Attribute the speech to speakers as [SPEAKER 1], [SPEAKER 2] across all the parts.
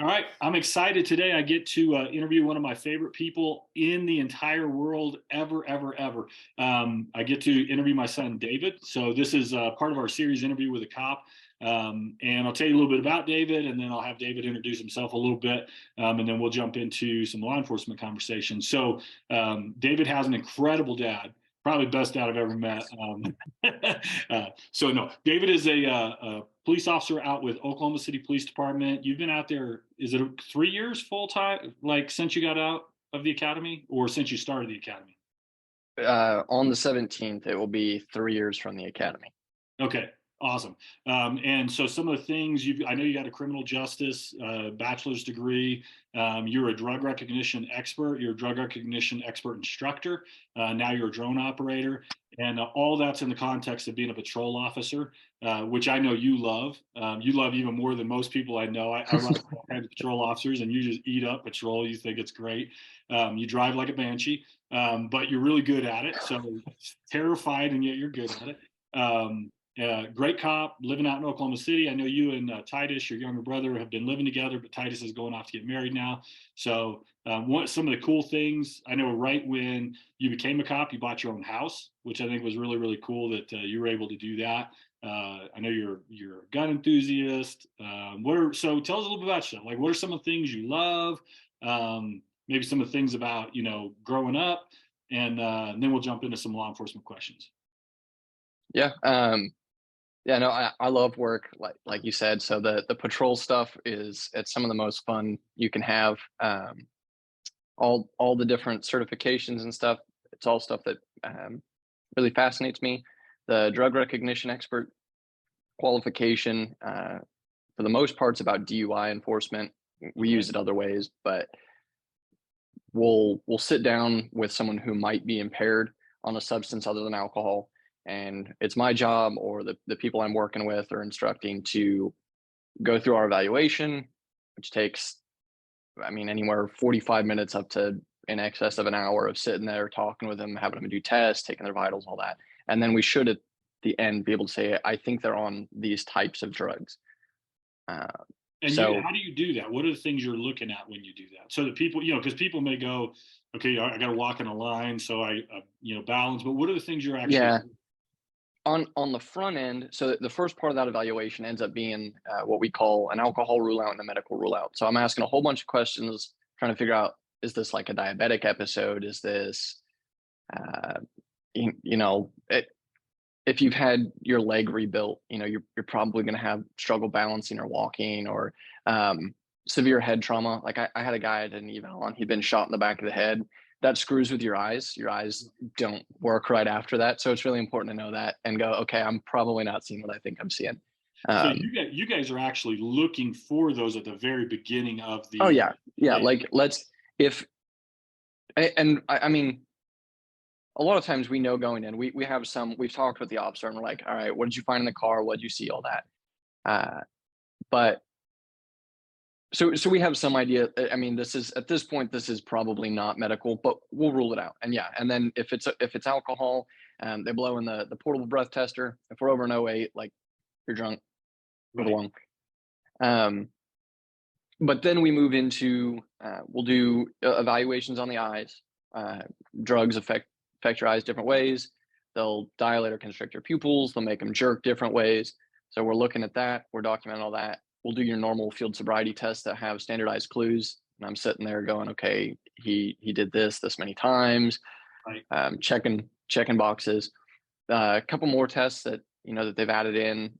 [SPEAKER 1] All right, I'm excited today. I get to interview one of my favorite people in the entire world, ever. I get to interview my son, David. So this is part of our series, Interview with a Cop. And I'll tell you a little bit about David, and then I'll have David introduce himself a little bit, and then we'll jump into some law enforcement conversation. So David has an incredible dad. Probably best dad I've ever met. So no, David is a police officer out with Oklahoma City Police Department. You've been out there, is it 3 years full time, like since you got out of the academy or since you started the academy?
[SPEAKER 2] On the 17th, it will be 3 years from the academy.
[SPEAKER 1] Okay, awesome. And so some of the things I know you got a criminal justice bachelor's degree. You're a drug recognition expert. You're a drug recognition expert instructor. Now you're a drone operator, and all that's in the context of being a patrol officer, which I know you love. You love even more than most people I know. I run all kinds of patrol officers, and you just eat up patrol. You think it's great. You drive like a banshee, but you're really good at it. So terrified, and yet you're good at it. Great cop living out in Oklahoma City. I know you and Titus, your younger brother, have been living together, but Titus is going off to get married now. So, some of the cool things I know, right when you became a cop, you bought your own house, which I think was really cool that you were able to do that. I know you're a gun enthusiast. So tell us a little bit about yourself. Like, what are some of the things you love? Maybe some of the things about growing up, and then we'll jump into some law enforcement questions.
[SPEAKER 2] Yeah. Yeah, no, I love work, like you said. So the patrol stuff it's some of the most fun you can have. All the different certifications and stuff. It's all stuff that really fascinates me. The drug recognition expert qualification, for the most part, it's about DUI enforcement. We
[SPEAKER 1] Okay.
[SPEAKER 2] use it other ways, but we'll sit down with someone who might be impaired on a substance other than alcohol, and it's my job or the people I'm working with or instructing to go through our evaluation, which takes, I mean, anywhere 45 minutes up to in excess of an hour of sitting there talking with them, having them do tests, taking their vitals, all that. And then we should at the end be able to say, I think they're on these types of drugs. Uh,
[SPEAKER 1] And
[SPEAKER 2] so
[SPEAKER 1] how do you do that? What are the things you're looking at when you do that? So that people, because people may go, okay, I got to walk in a line, so I balance. But what are the things you're actually?
[SPEAKER 2] yeah, on the front end, so the first part of that evaluation ends up being what we call an alcohol rule out and a medical rule out. So I'm asking a whole bunch of questions, trying to figure out, is this like a diabetic episode? Is this, uh, if you've had your leg rebuilt, you're probably going to have struggle balancing or walking or severe head trauma. Like I had a guy at an eval on, he'd been shot in the back of the head. That screws with your eyes. Your eyes don't work right after that. So it's really important to know that and go, okay, I'm probably not seeing what I think I'm seeing.
[SPEAKER 1] So
[SPEAKER 2] Um,
[SPEAKER 1] you guys are actually looking for those at the very beginning of
[SPEAKER 2] oh
[SPEAKER 1] the
[SPEAKER 2] yeah. Yeah.
[SPEAKER 1] day.
[SPEAKER 2] Like if, and I mean, a lot of times we know going in, we have we've talked with the officer and we're like, all right, what did you find in the car? What did you see? All that. But so we have some idea. I mean, this is at this point, this is probably not medical, but we'll rule it out. And yeah, and then if it's alcohol, they blow in the portable breath tester. If we're over an '08, like you're drunk for the
[SPEAKER 1] Right.
[SPEAKER 2] lung. Um, but then we move into we'll do evaluations on the eyes. Uh, Drugs affect your eyes different ways. They'll dilate or constrict your pupils. They'll make them jerk different ways. So we're looking at that. We're documenting all that. We'll do your normal field sobriety tests that have standardized clues. And I'm sitting there going, okay, he did this many times,
[SPEAKER 1] Right.
[SPEAKER 2] checking boxes. A couple more tests that that they've added in,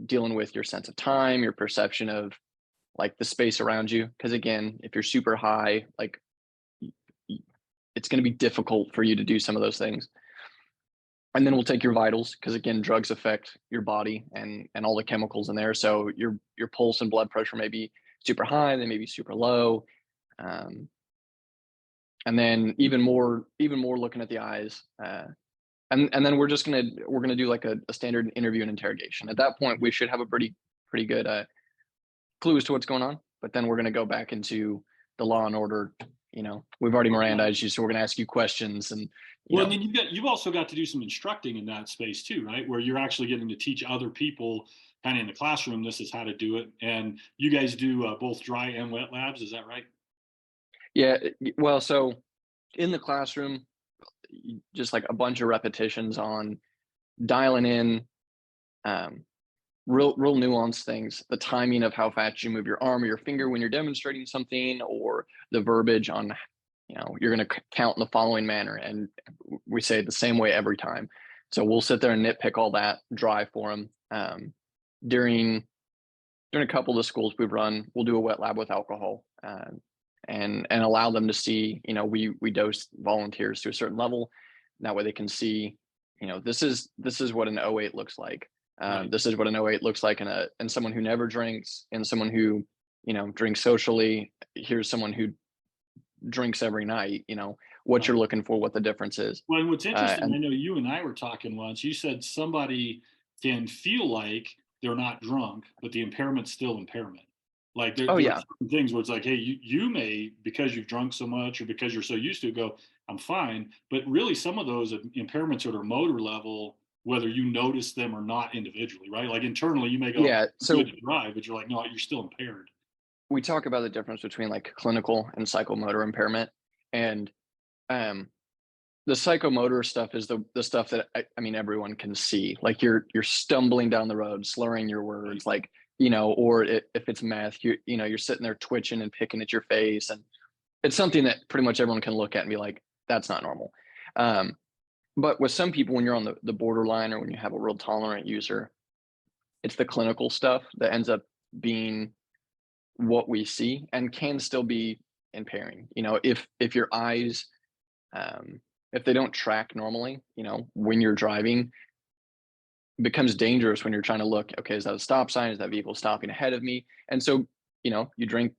[SPEAKER 2] dealing with your sense of time, your perception of like the space around you. Because again, if you're super high, like it's going to be difficult for you to do some of those things. And then we'll take your vitals because again, drugs affect your body and all the chemicals in there. So your pulse and blood pressure may be super high, they may be super low. Um, and then even more looking at the eyes. And then we're gonna do like a standard interview and interrogation. At that point, we should have a pretty good clue as to what's going on. But then we're gonna go back into the law and order. We've already Mirandized you, so we're gonna ask you questions and you
[SPEAKER 1] Well, and
[SPEAKER 2] know
[SPEAKER 1] then you've also got to do some instructing in that space too, right? Where you're actually getting to teach other people kind of in the classroom, this is how to do it. And you guys do both dry and wet labs, is that right?
[SPEAKER 2] Yeah, well, so in the classroom, just like a bunch of repetitions on dialing in um, real nuanced things, the timing of how fast you move your arm or your finger when you're demonstrating something, or the verbiage on, you're going to count in the following manner, and we say it the same way every time. So we'll sit there and nitpick all that dry for them. During a couple of the schools we've run, we'll do a wet lab with alcohol, and allow them to see, we dose volunteers to a certain level. That way they can see, this is what an O8 looks like.
[SPEAKER 1] Right.
[SPEAKER 2] This is what an O8 looks like in someone who never drinks, and someone who, drinks socially. Here's someone who drinks every night, what
[SPEAKER 1] Right.
[SPEAKER 2] you're looking for, what the difference is.
[SPEAKER 1] Well, and what's interesting,
[SPEAKER 2] And
[SPEAKER 1] I know you and I were talking once. You said somebody can feel like they're not drunk, but the impairment's still impairment. Like
[SPEAKER 2] oh
[SPEAKER 1] there are
[SPEAKER 2] yeah,
[SPEAKER 1] certain things where it's like, hey, you may, because you've drunk so much or because you're so used to it, go, I'm fine. But really, some of those impairments at a motor level, whether you notice them or not individually, right? Like internally, you may go,
[SPEAKER 2] yeah.
[SPEAKER 1] I'm good
[SPEAKER 2] So
[SPEAKER 1] to drive, but you're like, no, you're still impaired.
[SPEAKER 2] we talk about the difference between like clinical and psychomotor impairment, and um, the psychomotor stuff is the stuff that I mean everyone can see. Like you're stumbling down the road, slurring your
[SPEAKER 1] Right.
[SPEAKER 2] words, like, or if it's meth, you're sitting there twitching and picking at your face, and it's something that pretty much everyone can look at and be like, that's not normal. Um, but with some people, when you're on the borderline, or when you have a real tolerant user, it's the clinical stuff that ends up being what we see and can still be impairing. If your eyes, um, if they don't track normally, when you're driving, it becomes dangerous when you're trying to look, okay, is that a stop sign? Is that vehicle stopping ahead of me? And so, you drink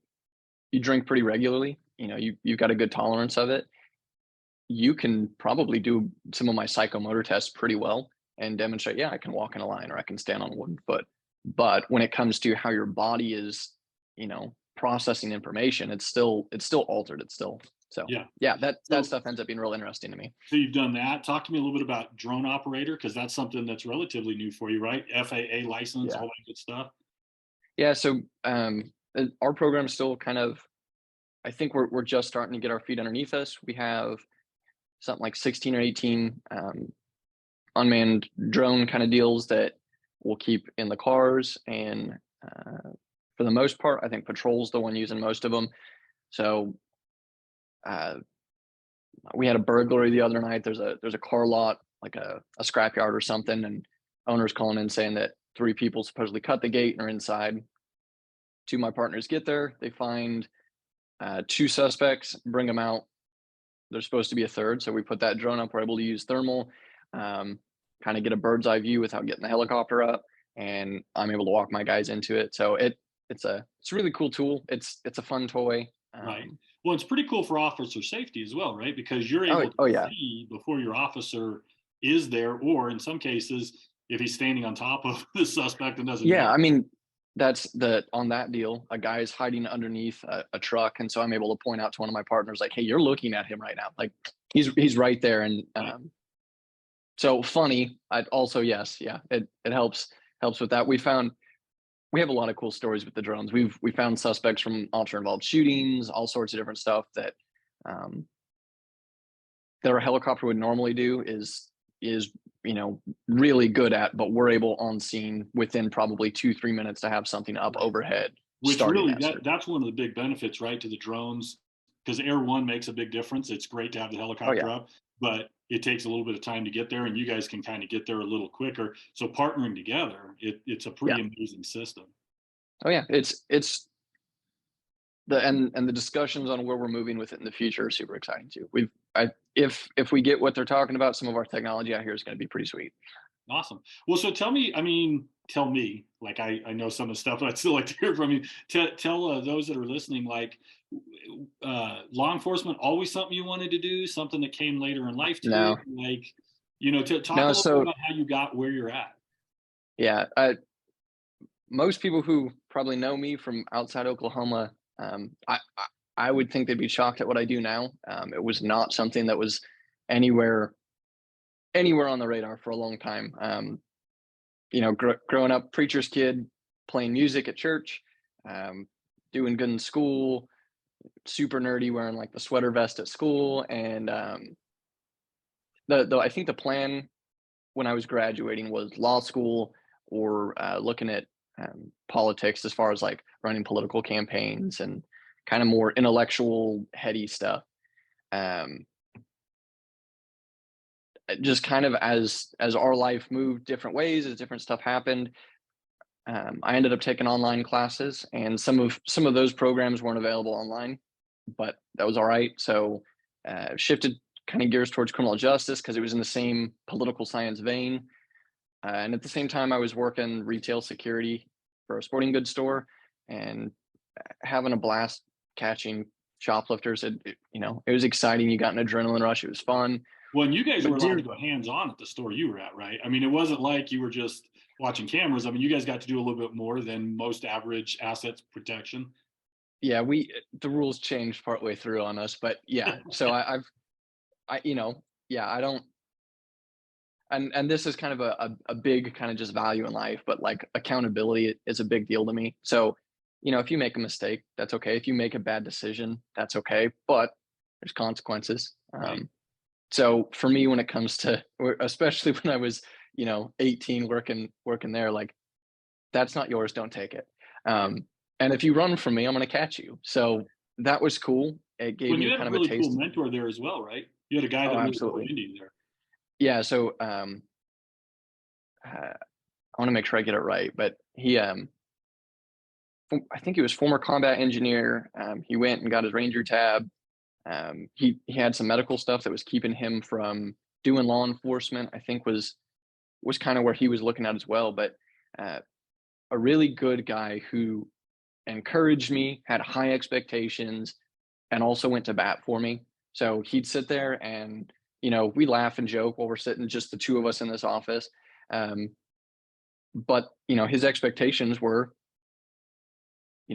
[SPEAKER 2] pretty regularly, you've got a good tolerance of it. You can probably do some of my psychomotor tests pretty well and demonstrate, yeah, I can walk in a line, or I can stand on one foot. But when it comes to how your body is, processing information, it's still altered. It's still, so
[SPEAKER 1] Yeah.
[SPEAKER 2] yeah, that
[SPEAKER 1] So
[SPEAKER 2] stuff ends up being real interesting to me.
[SPEAKER 1] So you've done that. Talk to me a little bit about drone operator, because that's something that's relatively new for you, right? FAA license,
[SPEAKER 2] Yeah.
[SPEAKER 1] all that good stuff.
[SPEAKER 2] Yeah. So our program's still kind of, I think we're just starting to get our feet underneath us. We have something like 16 or 18 unmanned drone kind of deals that we'll keep in the cars, and for the most part, I think patrol's the one using most of them. So uh, we had a burglary the other night. There's a car lot, like a scrapyard or something, and owners calling in saying that three people supposedly cut the gate and are inside. Two of my partners get there, they find two suspects, bring them out. There's supposed to be a third, so we put that drone up. We're able to use thermal, um, kind of get a bird's eye view without getting the helicopter up, and I'm able to walk my guys into it. So it's a really cool tool. It's a fun toy.
[SPEAKER 1] Right. Well, it's pretty cool for officer safety as well, right? Because you're
[SPEAKER 2] Oh
[SPEAKER 1] able to
[SPEAKER 2] oh yeah,
[SPEAKER 1] see before your officer is there, or in some cases, if he's standing on top of the suspect and doesn't
[SPEAKER 2] yeah.
[SPEAKER 1] know.
[SPEAKER 2] I mean, that's the on that deal. A guy is hiding underneath a truck, and so I'm able to point out to one of my partners, like, "Hey, you're looking at him right now. Like, he's right there." And
[SPEAKER 1] Right.
[SPEAKER 2] so funny. I also, yes, yeah, it helps with that. We have a lot of cool stories with the drones. We found suspects from officer involved shootings, all sorts of different stuff um, that our helicopter would normally do is really good at, but we're able on scene within probably 2-3 minutes to have something up
[SPEAKER 1] Right.
[SPEAKER 2] overhead
[SPEAKER 1] Which
[SPEAKER 2] starting
[SPEAKER 1] really
[SPEAKER 2] that search.
[SPEAKER 1] that's one of the big benefits, right, to the drones, because Air One makes a big difference. It's great to have the
[SPEAKER 2] Oh
[SPEAKER 1] helicopter
[SPEAKER 2] yeah,
[SPEAKER 1] up, but it takes a little bit of time to get there, and you guys can kind of get there a little quicker. So partnering together, it's a
[SPEAKER 2] yeah.
[SPEAKER 1] pretty amazing system.
[SPEAKER 2] Oh yeah, it's and the discussions on where we're moving with it in the future are super exciting too. If we get what they're talking about, some of our technology out here is going to be pretty sweet.
[SPEAKER 1] Awesome. Well, so tell me, I mean, tell me, like I know some of the stuff, but I'd still like to hear from you. Tell those that are listening, like law enforcement, always something you wanted to do, something that came later in life to you,
[SPEAKER 2] No,
[SPEAKER 1] like, to talk a
[SPEAKER 2] no.
[SPEAKER 1] little bit
[SPEAKER 2] So
[SPEAKER 1] about how you got where you're at.
[SPEAKER 2] yeah, most people who probably know me from outside Oklahoma, I would think they'd be shocked at what I do now. It was not something that was anywhere on the radar for a long time. growing up preacher's kid, playing music at church, um, doing good in school, super nerdy, wearing like the sweater vest at school, and the I think the plan when I was graduating was law school or looking at politics as far as like running political campaigns and kind of more intellectual, heady stuff. Um, just kind of as our life moved different ways, as different stuff happened, I ended up taking online classes, and some of those programs weren't available online, but that was all right. So shifted kind of gears towards criminal justice because it was in the same political science vein. And at the same time, I was working retail security for a sporting goods store and having a blast catching shoplifters. It was exciting. You got an adrenaline rush. It was fun.
[SPEAKER 1] Well, and you guys were
[SPEAKER 2] But
[SPEAKER 1] allowed to
[SPEAKER 2] dude,
[SPEAKER 1] go hands on at the store you were at, right? I mean, it wasn't like you were just watching cameras. I mean, you guys got to do a little bit more than most average assets protection.
[SPEAKER 2] yeah, the rules changed partway through on us, but yeah. So yeah, I don't, and this is kind of a big kind of just value in life, but like accountability is a big deal to me. So, if you make a mistake, that's okay. If you make a bad decision, that's okay, but there's consequences.
[SPEAKER 1] Right.
[SPEAKER 2] So for me, when it comes to, especially when I was, 18 working there, like that's not yours. Don't take it. And if you run from me, I'm going to catch you. So that was cool. It gave
[SPEAKER 1] When you
[SPEAKER 2] me
[SPEAKER 1] had a
[SPEAKER 2] kind of a
[SPEAKER 1] really cool
[SPEAKER 2] taste.
[SPEAKER 1] mentor there as well, right? You had a guy
[SPEAKER 2] Oh,
[SPEAKER 1] that really poured
[SPEAKER 2] absolutely.
[SPEAKER 1] into you there.
[SPEAKER 2] Yeah. So I want to make sure I get it right, but I think he was former combat engineer. He went and got his Ranger tab. He had some medical stuff that was keeping him from doing law enforcement. I think was kind of where he was looking at as well. But uh, a really good guy who encouraged me, had high expectations, and also went to bat for me. So he'd sit there and we laugh and joke while we're sitting just the two of us in this office. Um, but his expectations were,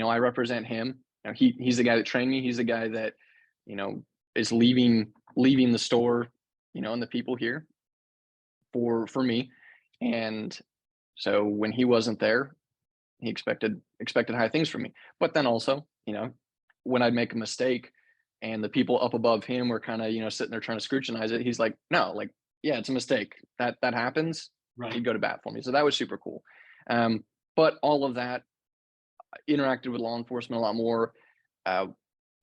[SPEAKER 2] I represent him. He's the guy that trained me. He's the guy that you know is leaving the store, and the people here for me. And so when he wasn't there, he expected high things from me. But then also, when I'd make a mistake and the people up above him were kind of, sitting there trying to scrutinize it, he's like, no, like, yeah, it's a mistake. That happens.
[SPEAKER 1] Right.
[SPEAKER 2] He'd go to bat for me. So that was super cool. But all of that, interacted with law enforcement a lot more. Uh,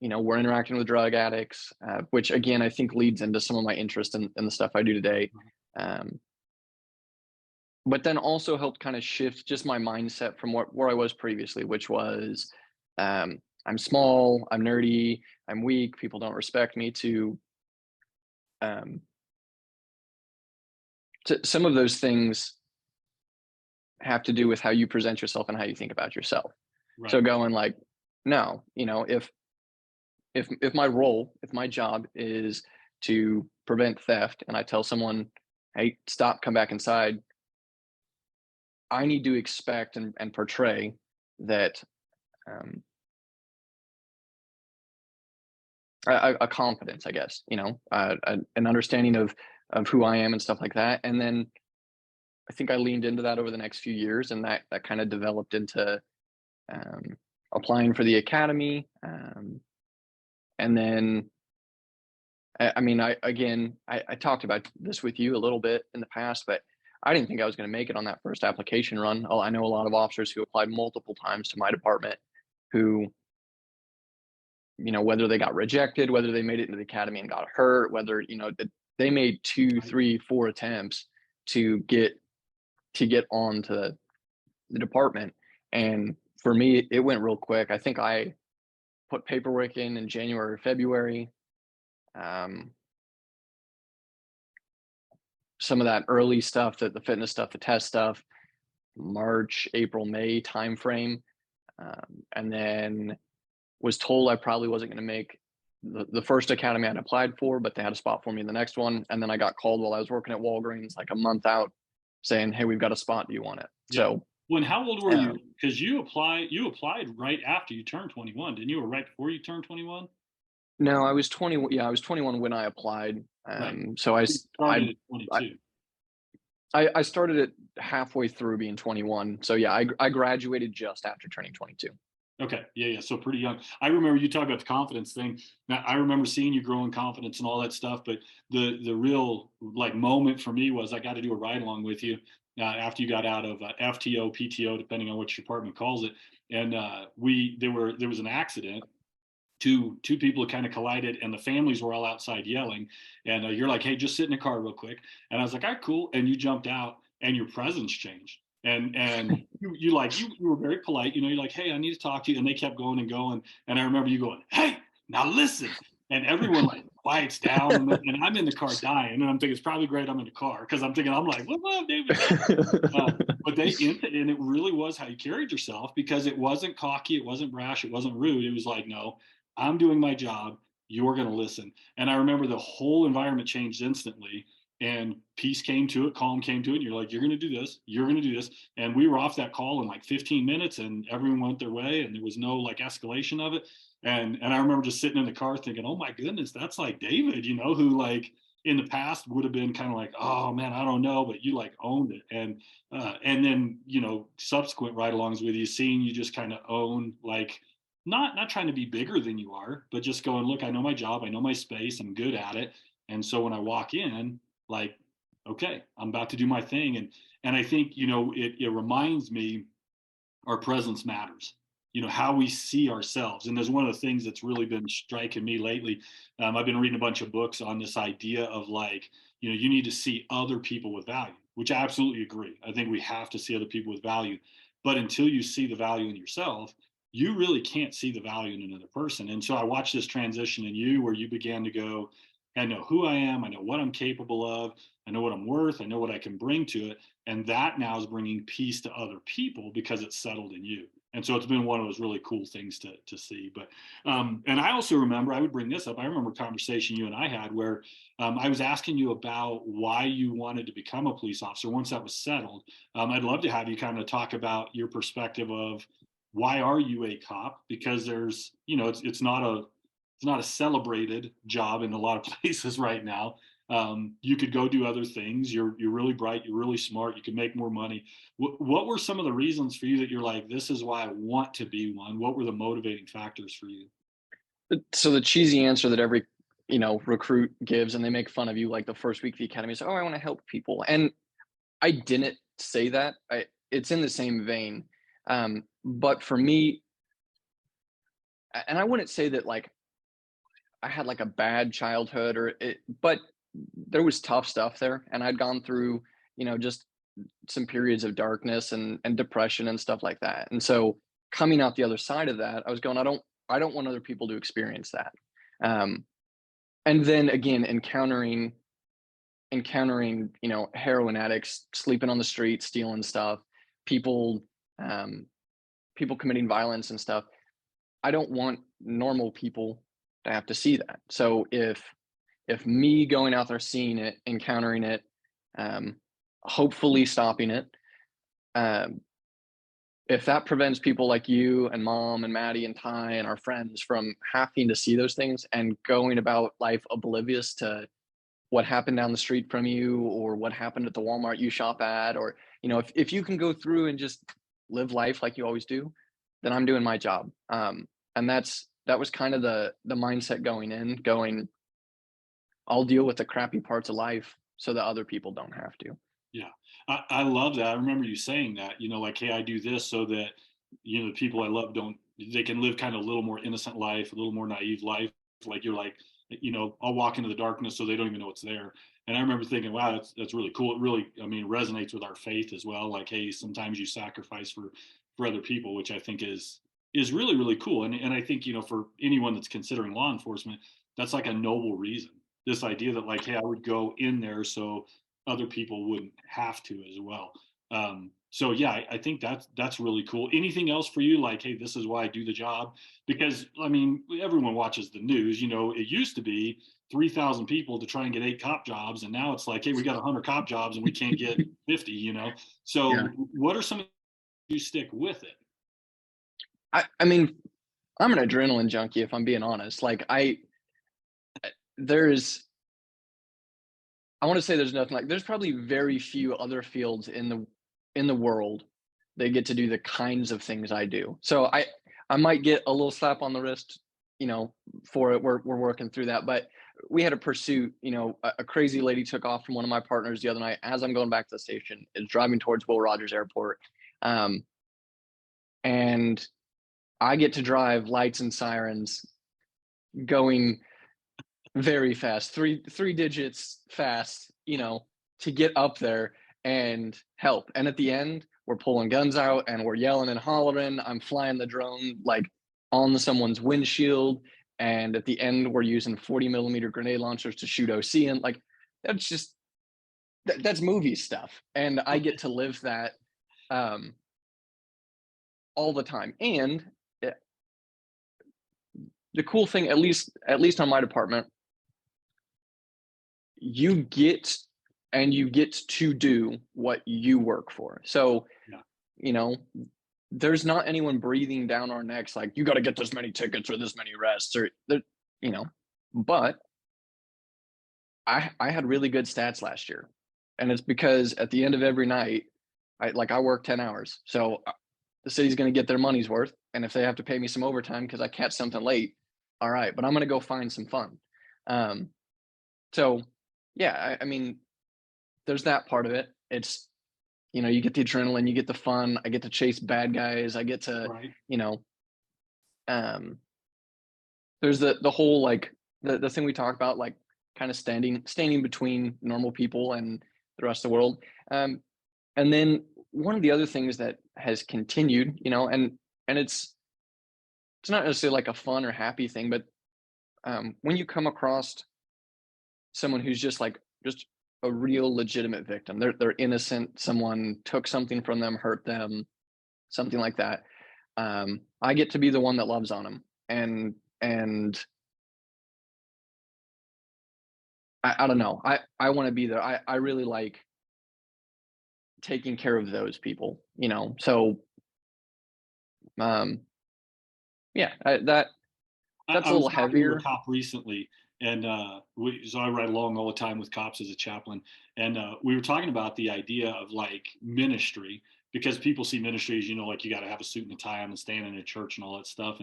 [SPEAKER 2] we're interacting with drug addicts, which again, I think leads into some of my interest in the stuff I do today. Um, but then also helped kind of shift just my mindset from where I was previously, which was I'm small, I'm nerdy, I'm weak, people don't respect me, um, to some of those things have to do with how you present yourself and how you think about yourself. So
[SPEAKER 1] Right.
[SPEAKER 2] going like, no, if my role, if my job is to prevent theft and I tell someone, hey, stop, come back inside, I need to expect and portray that um, a confidence, I guess, an understanding of who I am and stuff like that. And then I think I leaned into that over the next few years, and that kind of developed into um, applying for the academy, and then I mean, I talked about this with you a little bit in the past, but I didn't think I was going to make it on that first application run. I know a lot of officers who applied multiple times to my department who, whether they got rejected, whether they made it into the academy and got hurt, whether, they made 2, 3, 4 attempts to get on to the department. And for me, it went real quick. I think I put paperwork in January or February. Um, some of that early stuff, the fitness stuff, the test stuff, March, April, May timeframe, and then was told I probably wasn't going to make the first academy I'd applied for, but they had a spot for me in the next one. And then I got called while I was working at Walgreens, like a month out, saying, "Hey, we've got a spot. Do you want it?"
[SPEAKER 1] Yeah.
[SPEAKER 2] So,
[SPEAKER 1] When how old were you?
[SPEAKER 2] um,
[SPEAKER 1] Because you applied right after you turned 21, didn't you? Or right before you turned 21?
[SPEAKER 2] no, I was 20. Yeah, I was 21 when I applied.
[SPEAKER 1] Right.
[SPEAKER 2] So
[SPEAKER 1] You started at
[SPEAKER 2] I
[SPEAKER 1] 22.
[SPEAKER 2] I started it halfway through being 21. So yeah, I graduated just after turning 22.
[SPEAKER 1] Okay. Yeah, yeah. So pretty young. I remember you talking about the confidence thing. Now, I remember seeing you grow in confidence and all that stuff. But the real like moment for me was I got to do a ride along with you after you got out of FTO, PTO, depending on which department calls it. And there was an accident. Two people kind of collided, and the families were all outside yelling. And you're like, "Hey, just sit in the car real quick." And I was like, "All right, cool." And you jumped out, and your presence changed. And you like you were very polite, you know. You're like, "Hey, I need to talk to you," and they kept going and going. And I remember you going, "Hey, now listen." And everyone like quiets down, and I'm in the car dying, and I'm thinking it's probably great I'm in the car because I'm thinking I'm like, "What's up, David?" But and it really was how you carried yourself because it wasn't cocky, it wasn't brash, it wasn't rude. It was like, no, I'm doing my job. You're going to listen. And I remember the whole environment changed instantly, and peace came to it, calm came to it. And you're like, you're going to do this, you're going to do this. And we were off that call in like 15 minutes, and everyone went their way, and there was no like escalation of it. And I remember just sitting in the car thinking, oh my goodness, that's like David, you know, who like in the past would have been kind of like, oh man, I don't know, but you like owned it. And then you know subsequent ride-alongs with you, seeing you just kind of own like not trying to be bigger than you are, but just going, look, I know my job, I know my space, I'm good at it. And so when I walk in, like, okay, I'm about to do my thing. And I think, you know, it reminds me our presence matters. You know, how we see ourselves. And there's one of the things that's really been striking me lately. I've been reading a bunch of books on this idea of like, you know, you need to see other people with value, which I absolutely agree. I think we have to see other people with value. But until you see the value in yourself, you really can't see the value in another person. And so I watched this transition in you where you began to go, I know who I am, I know what I'm capable of, I know what I'm worth, I know what I can bring to it. And that now is bringing peace to other people because it's settled in you. And so it's been one of those really cool things to see. But and I also remember, I would bring this up, I remember a conversation you and I had where I was asking you about why you wanted to become a police officer once that was settled. I'd love to have you kind of talk about your perspective of why are you a cop, because there's, you know, it's not a celebrated job in a lot of places right now. You could go do other things. You're really bright. You're really smart. You can make more money. What were some of the reasons for you that you're like, this is why I want to be one? What were the motivating factors for you?
[SPEAKER 2] So the cheesy answer that every recruit gives, and they make fun of you like the first week of the academy is, "Oh, I want to help people," and I didn't say that. It's in the same vein, but for me, and I wouldn't say that like I had like a bad childhood but there was tough stuff there, and I'd gone through just some periods of darkness and depression and stuff like that. And so coming out the other side of that, I was going, I don't want other people to experience that. Um, and then again, encountering heroin addicts sleeping on the street, stealing stuff, people um, people committing violence and stuff. I don't want normal people to have to see that. So if me going out there, seeing it, encountering it, um, hopefully stopping it, um, if that prevents people like you and mom and Maddie and Ty and our friends from having to see those things and going about life oblivious to what happened down the street from you or what happened at the Walmart you shop at, or if you can go through and just live life like you always do, then I'm doing my job. And that was kind of the mindset going in, going, I'll deal with the crappy parts of life so that other people don't have to.
[SPEAKER 1] Yeah, I love that. I remember you saying that, you know, like, hey, I do this so that, you know, the people I love don't, they can live kind of a little more innocent life, a little more naive life. Like you're like, you know, I'll walk into the darkness so they don't even know it's there. And I remember thinking, wow, that's really cool. It really, I mean, resonates with our faith as well. Like, hey, sometimes you sacrifice for other people, which I think is really, really cool. And I think, you know, for anyone that's considering law enforcement, that's like a noble reason. This idea that like, hey, I would go in there so other people wouldn't have to as well. So yeah, I think that's really cool. Anything else for you? Like, hey, this is why I do the job. Because I mean, everyone watches the news. You know, it used to be 3,000 people to try and get 8 cop jobs, and now it's like, hey, we got 100 cop jobs and we can't get 50. You know,
[SPEAKER 2] Yeah.
[SPEAKER 1] so what are some of you stick with it?
[SPEAKER 2] I mean, I'm an adrenaline junkie if I'm being honest. Like there's I want to say there's nothing like there's probably very few other fields in the world that get to do the kinds of things I do. So I might get a little slap on the wrist, you know, for it. We're working through that. But we had a pursuit, you know, a crazy lady took off from one of my partners the other night as I'm going back to the station, is driving towards Will Rogers Airport. Um, and I get to drive lights and sirens going very fast, three digits fast, you know, to get up there and help. And at the end, we're pulling guns out and we're yelling and hollering. I'm flying the drone like on someone's windshield. And at the end, we're using 40 millimeter grenade launchers to shoot OC. And like, that's just, that's movie stuff. And I get to live that um, all the time. And the cool thing, at least on my department, you get to do what you work for. So,
[SPEAKER 1] Yeah.
[SPEAKER 2] you know, there's not anyone breathing down our necks like you got to get this many tickets or this many arrests or you know. But I had really good stats last year, and it's because at the end of every night, I work 10 hours, so the city's going to get their money's worth. And if they have to pay me some overtime because I catch something late, all right. But I'm going to go find some fun. Um, so yeah, I mean, there's that part of it. It's, you know, you get the adrenaline, you get the fun. I get to chase bad guys. I get to,
[SPEAKER 1] Right.
[SPEAKER 2] you know, um, there's the whole like the thing we talk about, like kind of standing between normal people and the rest of the world. And then one of the other things that has continued, you know, and it's not necessarily like a fun or happy thing, but when you come across someone who's just a real legitimate victim, they're innocent, someone took something from them, hurt them, something like that. I get to be the one that loves on them, and I don't know, I want to be there. I really like taking care of those people, you know. So um, yeah, that's
[SPEAKER 1] I
[SPEAKER 2] a
[SPEAKER 1] was
[SPEAKER 2] little
[SPEAKER 1] talking to a
[SPEAKER 2] heavier.
[SPEAKER 1] cop recently, and so I ride along all the time with cops as a chaplain, and we were talking about the idea of like ministry, because people see ministry as, you know, like you got to have a suit and a tie on and stand in a church and all that stuff,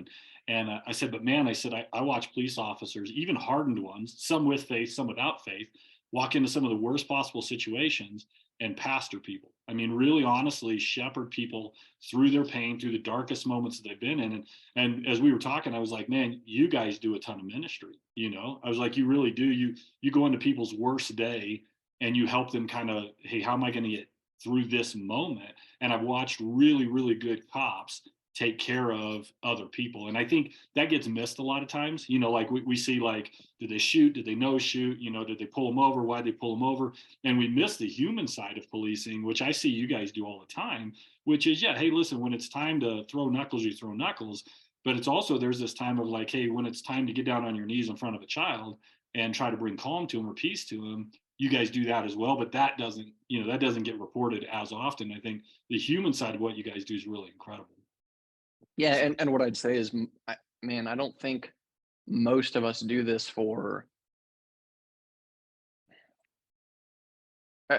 [SPEAKER 1] and I said, but man, I said I watch police officers, even hardened ones, some with faith, some without faith, walk into some of the worst possible situations and pastor people. I mean, really, honestly, shepherd people through their pain, through the darkest moments that they've been in, and as we were talking, I was like, man, you guys do a ton of ministry. You know, I was like, you really do. You go into people's worst day and you help them kind of, hey, how am I going to get through this moment? And I've watched really, really good cops take care of other people. And I think that gets missed a lot of times. You know, like we see like, did they shoot? Did they no shoot? You know, did they pull them over? Why did they pull them over? And we miss the human side of policing, which I see you guys do all the time, which is, yeah, hey, listen, when it's time to throw knuckles, you throw knuckles. But it's also, there's this time of like, hey, when it's time to get down on your knees in front of a child and try to bring calm to him or peace to him, you guys do that as well. But that doesn't, you know, that doesn't get reported as often. I think the human side of what you guys do is really incredible.
[SPEAKER 2] Yeah, and what I'd say is, man, I don't think most of us do this for.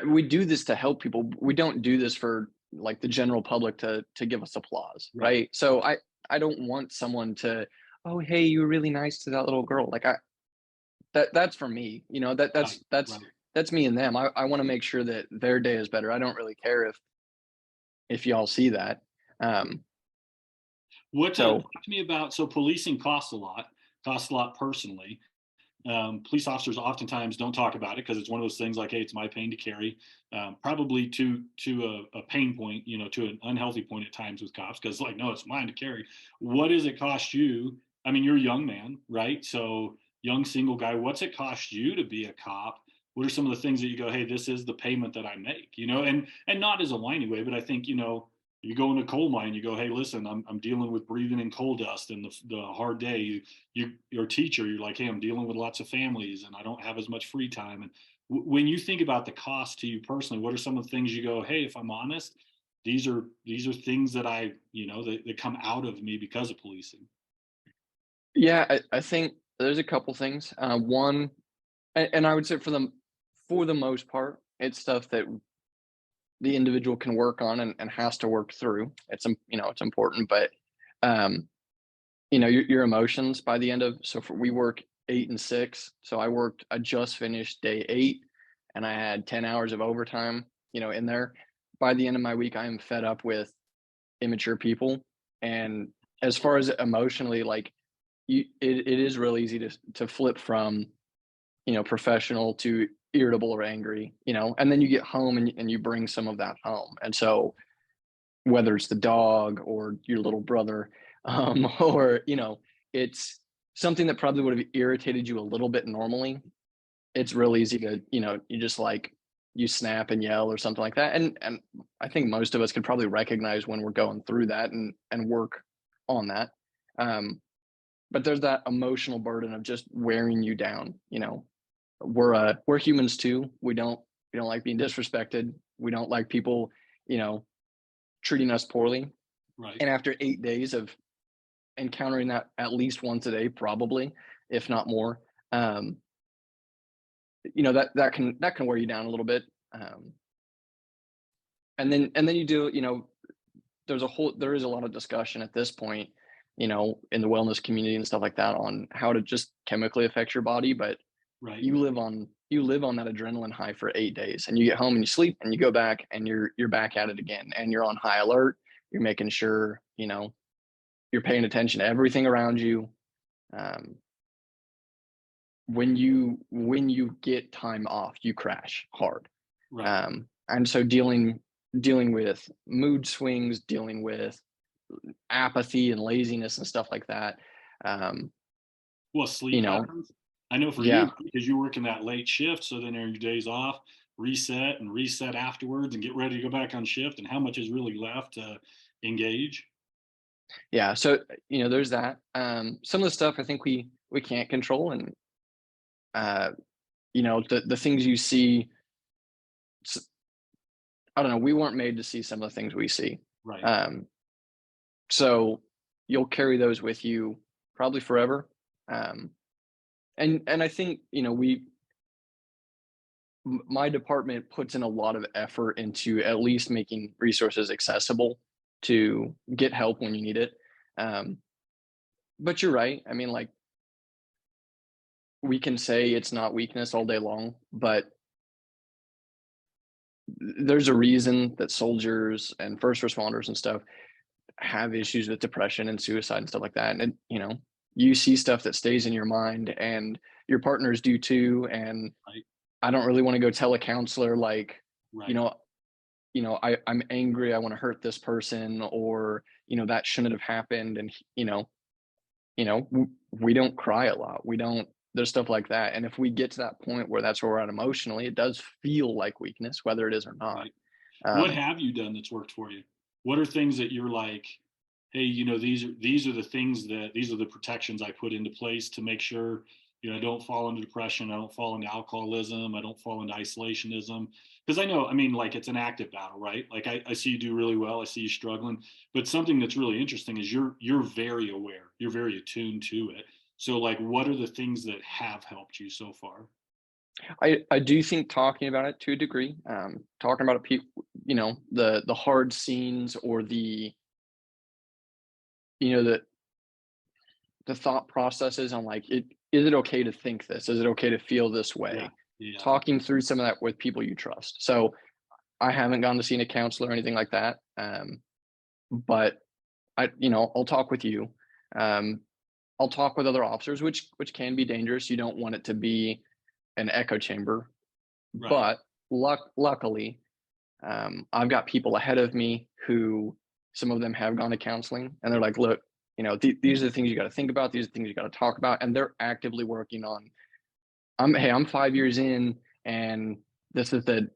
[SPEAKER 2] We do this to help people. We don't do this for like the general public to give us applause,
[SPEAKER 1] Right.
[SPEAKER 2] right? So I don't want someone to, oh hey, you were really nice to that little girl. Like that's for me, you know,
[SPEAKER 1] Right. Right.
[SPEAKER 2] that's me and them. I want to make sure that their day is better. I don't really care if y'all see that. Um,
[SPEAKER 1] What
[SPEAKER 2] so
[SPEAKER 1] talk to me about? So policing costs a lot personally. Police officers oftentimes don't talk about it because it's one of those things like, hey, it's my pain to carry. Probably to a pain point, you know, to an unhealthy point at times with cops, because like, no, it's mine to carry. What does it cost you? I mean, you're a young man, right? So young single guy. What's it cost you to be a cop? What are some of the things that you go, hey, this is the payment that I make, you know, and not as a whiny way, but I think, you know, you go in a coal mine, you go, hey, listen, I'm dealing with breathing in coal dust and the hard day. You're a teacher, you're like, hey, I'm dealing with lots of families and I don't have as much free time. And when you think about the cost to you personally, what are some of the things you go, hey, if I'm honest, these are things that I, you know, that come out of me because of policing.
[SPEAKER 2] yeah, I think there's a couple things. One, and I would say for the most part, it's stuff that the individual can work on and has to work through. It's important, but um, your emotions by the end of we work 8 and 6. So I just finished day 8, and I had 10 hours of overtime, in there. By the end of my week, I am fed up with immature people. And as far as emotionally, like it is real easy to flip from, professional to irritable or angry, and then you get home and you bring some of that home. And so whether it's the dog or your little brother, or, it's something that probably would have irritated you a little bit normally. It's real easy to, you just like you snap and yell or something like that. And I think most of us could probably recognize when we're going through that and work on that. But there's that emotional burden of just wearing you down. We're humans too. We don't like being disrespected. We don't like people, treating us poorly.
[SPEAKER 1] Right.
[SPEAKER 2] And after 8 days of encountering that at least once a day, probably, if not more, um, that can wear you down a little bit. Um, and then you do, there is a lot of discussion at this point, in the wellness community and stuff like that on how to just chemically affect your body. But
[SPEAKER 1] Right.
[SPEAKER 2] you live on that adrenaline high for 8 days, and you get home and you sleep and you go back and you're back at it again, and you're on high alert. You're making sure, you're paying attention to everything around you. Um, when you get time off, you crash hard.
[SPEAKER 1] Right.
[SPEAKER 2] And so dealing with mood swings, dealing with apathy and laziness and stuff like that. Um,
[SPEAKER 1] Well,
[SPEAKER 2] you
[SPEAKER 1] sleep
[SPEAKER 2] know,
[SPEAKER 1] patterns. I know for
[SPEAKER 2] yeah,
[SPEAKER 1] you, because you're working that late shift, so then are your days off, reset and reset afterwards and get ready to go back on shift, and how much is really left to engage?
[SPEAKER 2] yeah. So there's that. Some of the stuff I think we can't control, and uh, the things you see. s- I don't know. We weren't made to see some of the things we see.
[SPEAKER 1] Right.
[SPEAKER 2] Um, so you'll carry those with you probably forever. Um, and I think my department puts in a lot of effort into at least making resources accessible to get help when you need it. Um, but you're right. I mean, like, we can say it's not weakness all day long, but there's a reason that soldiers and first responders and stuff have issues with depression and suicide and stuff like that. And you see stuff that stays in your mind, and your partners do too. And
[SPEAKER 1] Right.
[SPEAKER 2] I don't really want to go tell a counselor, like, you
[SPEAKER 1] Right.
[SPEAKER 2] know, I'm angry, I want to hurt this person, or that shouldn't have happened. And we don't cry a lot. We don't. There's stuff like that. And if we get to that point where that's where we're at emotionally, it does feel like weakness, whether it is or not.
[SPEAKER 1] Right. What
[SPEAKER 2] Um,
[SPEAKER 1] have you done that's worked for you? What are things that you're like, hey, these are the things that these are the protections I put into place to make sure, I don't fall into depression, I don't fall into alcoholism, I don't fall into isolationism. Because I know, I mean, like it's an active battle, right? Like I see you do really well, I see you struggling. But something that's really interesting is you're very aware, you're very attuned to it. So like what are the things that have helped you so far?
[SPEAKER 2] I do think talking about it to a degree, talking about it, the hard scenes, or the thought processes on, like, is it okay to think this? Is it okay to feel this
[SPEAKER 1] Yeah.
[SPEAKER 2] way?
[SPEAKER 1] Yeah.
[SPEAKER 2] Talking through some of that with people you trust. So I haven't gone to see a counselor or anything like that. But I'll talk with you. Um, I'll talk with other officers, which can be dangerous. You don't want it to be an echo chamber.
[SPEAKER 1] Right.
[SPEAKER 2] But luckily, I've got people ahead of me who, some of them have gone to counseling, and they're like, look, these are the things you got to think about. These are the things you got to talk about. And they're actively working on, I'm 5 years in, and this is the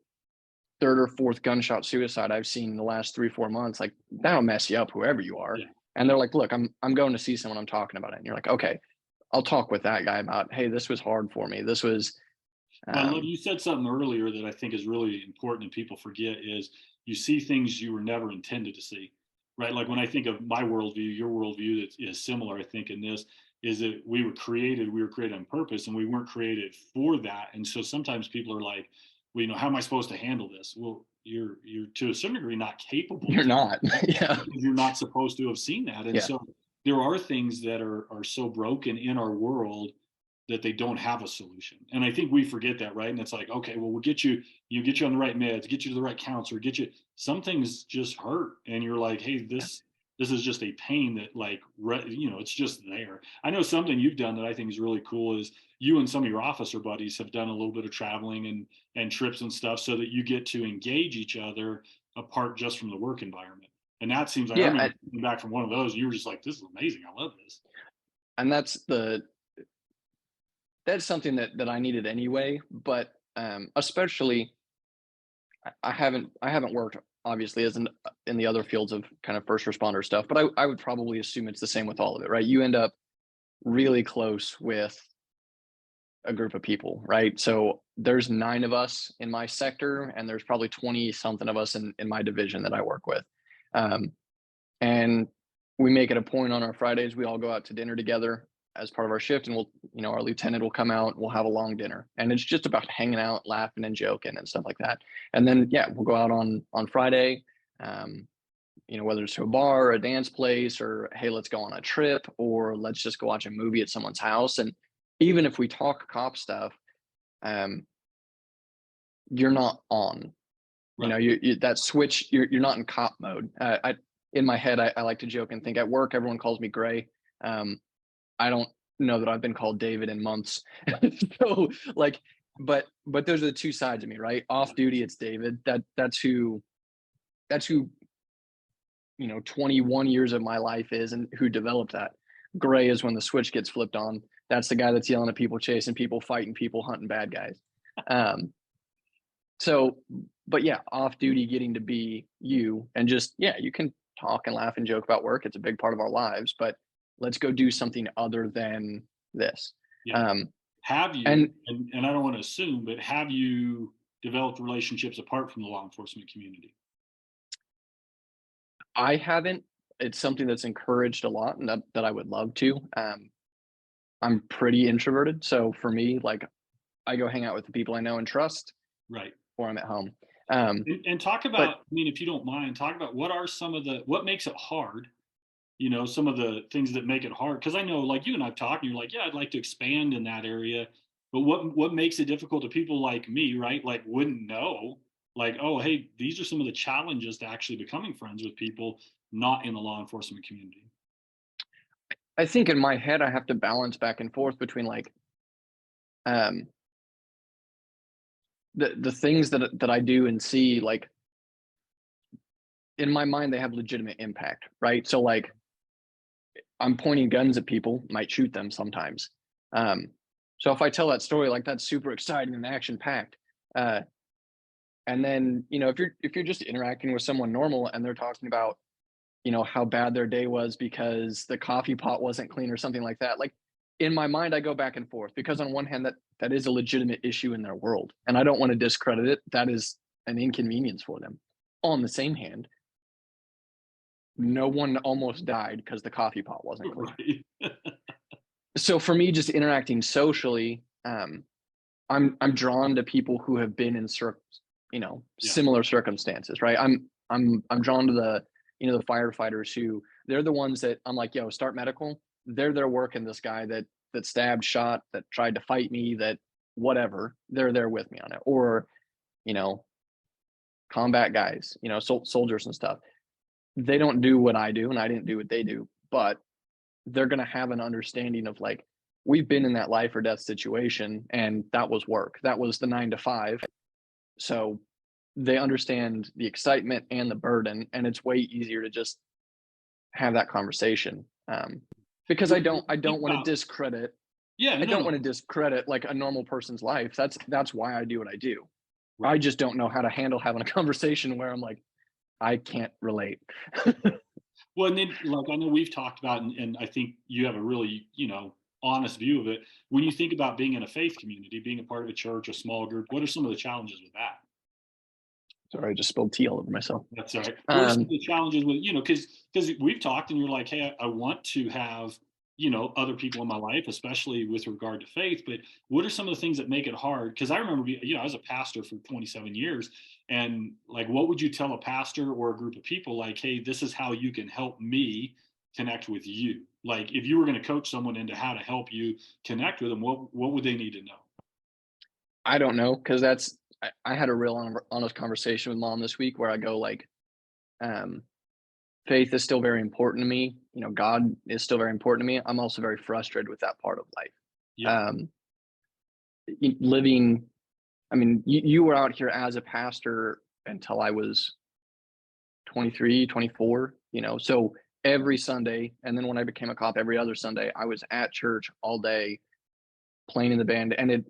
[SPEAKER 2] third or fourth gunshot suicide I've seen in the last 3 4 months. Like, that'll mess you up, whoever you are.
[SPEAKER 1] Yeah.
[SPEAKER 2] And they're like, look, I'm going to see someone, I'm talking about it. And you're like, okay, I'll talk with that guy about, hey, this was hard for me. This was,
[SPEAKER 1] Well, I love
[SPEAKER 2] um,
[SPEAKER 1] you said something earlier that I think is really important and people forget is you see things you were never intended to see. right? Like when I think of my worldview, your worldview that is similar, I think in this is that we were created on purpose, and we weren't created for that. And so sometimes people are like, well, how am I supposed to handle this? Well, you're to a certain degree not capable
[SPEAKER 2] You're
[SPEAKER 1] to,
[SPEAKER 2] not. Yeah.
[SPEAKER 1] because you're not supposed to have seen that. And
[SPEAKER 2] Yeah.
[SPEAKER 1] so there are things that are so broken in our world that they don't have a solution. And I think we forget that, right? And it's like, okay, well, we'll get you on the right meds, get you to the right counselor, get you. Some things just hurt, and you're like, hey, this is just a pain that, like, it's just there. I know something you've done that I think is really cool is you and some of your officer buddies have done a little bit of traveling and trips and stuff, so that you get to engage each other apart just from the work environment. And that seems like, I
[SPEAKER 2] Yeah.
[SPEAKER 1] remember coming back from one of those, you were just like, this is amazing. I love this.
[SPEAKER 2] And that's something that I needed anyway. But especially, I haven't worked obviously as in the other fields of kind of first responder stuff, but I would probably assume it's the same with all of it, right? You end up really close with a group of people, right? So there's 9 of us in my sector, and there's probably 20 something of us in my division that I work with. Um, and we make it a point on our Fridays, we all go out to dinner together as part of our shift, and our lieutenant will come out, we'll have a long dinner, and it's just about hanging out, laughing and joking and stuff like that. And then, yeah, we'll go out on Friday, um, whether it's to a bar or a dance place, or hey, let's go on a trip, or let's just go watch a movie at someone's house. And even if we talk cop stuff, um, you're not on.
[SPEAKER 1] Right.
[SPEAKER 2] You that switch. You're not in cop mode. In my head, I like to joke and think at work everyone calls me Gray. Um, I don't know that I've been called David in months. So like, but those are the two sides of me, right? Off duty, it's David. That's who 21 years of my life is, and who developed that. Gray is when the switch gets flipped on. That's the guy that's yelling at people, chasing people, fighting people, hunting bad guys. Um, so, but yeah, off duty, getting to be you, and just, yeah, you can talk and laugh and joke about work. It's a big part of our lives, but let's go do something other than this.
[SPEAKER 1] Yeah.
[SPEAKER 2] Um,
[SPEAKER 1] Have you,
[SPEAKER 2] and
[SPEAKER 1] and I don't want to assume, but have you developed relationships apart from the law enforcement community?
[SPEAKER 2] I haven't. It's something that's encouraged a lot, and that I would love to. I'm pretty introverted, so for me, like, I go hang out with the people I know and trust,
[SPEAKER 1] Right.
[SPEAKER 2] or I'm at home. Um,
[SPEAKER 1] And talk
[SPEAKER 2] but
[SPEAKER 1] about, I mean, if you don't mind, talk about what are some of what makes it hard, some of the things that make it hard. Cause I know, like, you and I've talked, and you're like, yeah, I'd like to expand in that area. But what makes it difficult to people like me, right? Like, wouldn't know, like, oh, hey, these are some of the challenges to actually becoming friends with people not in the law enforcement community.
[SPEAKER 2] I think in my head, I have to balance back and forth between like um, the things that I do and see, like in my mind, they have legitimate impact, right? So like I'm pointing guns at people, might shoot them sometimes. Um, so if I tell that story, like that's super exciting and action packed. Uh, and then if you're just interacting with someone normal and they're talking about how bad their day was because the coffee pot wasn't clean or something like that, like in my mind I go back and forth, because on one hand that is a legitimate issue in their world and I don't want to discredit it. That is an inconvenience for them. On the same hand, no one almost died because the coffee pot wasn't clean.
[SPEAKER 1] Right.
[SPEAKER 2] So for me, just interacting socially, I'm drawn to people who have been in
[SPEAKER 1] Yeah.
[SPEAKER 2] similar circumstances, right? I'm drawn to the firefighters who, they're the ones that I'm like, yo, start medical. They're there working this guy that stabbed, shot, that tried to fight me, that whatever. They're there with me on it. Or, you know, combat guys, soldiers and stuff. They don't do what I do, and I didn't do what they do, but they're gonna have an understanding of like, we've been in that life or death situation, and that was work. That was the 9 to 5. So they understand the excitement and the burden, and it's way easier to just have that conversation. Because I
[SPEAKER 1] What
[SPEAKER 2] don't
[SPEAKER 1] what
[SPEAKER 2] I
[SPEAKER 1] you think
[SPEAKER 2] don't want to
[SPEAKER 1] about,
[SPEAKER 2] discredit
[SPEAKER 1] yeah,
[SPEAKER 2] I
[SPEAKER 1] no,
[SPEAKER 2] don't
[SPEAKER 1] no,
[SPEAKER 2] want to discredit like a normal person's life. That's why I do what I do. I
[SPEAKER 1] right.
[SPEAKER 2] just don't know how to handle having a conversation where I'm like, I can't relate.
[SPEAKER 1] Well, and then, like, I know we've talked about, and I think you have a really, honest view of it. When you think about being in a faith community, being a part of a church, a small group, what are some of the challenges with that?
[SPEAKER 2] Sorry, I just spilled tea all over myself.
[SPEAKER 1] That's all right. What are some of
[SPEAKER 2] Um,
[SPEAKER 1] the challenges with, because we've talked and you're like, hey, I want to have, other people in my life, especially with regard to faith, but what are some of the things that make it hard? Because I remember, I was a pastor for 27 years, and like, what would you tell a pastor or a group of people like, hey, this is how you can help me connect with you? Like, if you were going to coach someone into how to help you connect with them, what would they need to know?
[SPEAKER 2] I don't know because I had a real honest conversation with mom this week where I go like, um, faith is still very important to me. You know, God is still very important to me. I'm also very frustrated with that part of life.
[SPEAKER 1] Yeah,
[SPEAKER 2] Um, living, I mean, you were out here as a pastor until I was 23, 24, so every Sunday. And then when I became a cop, every other Sunday, I was at church all day playing in the band. And it,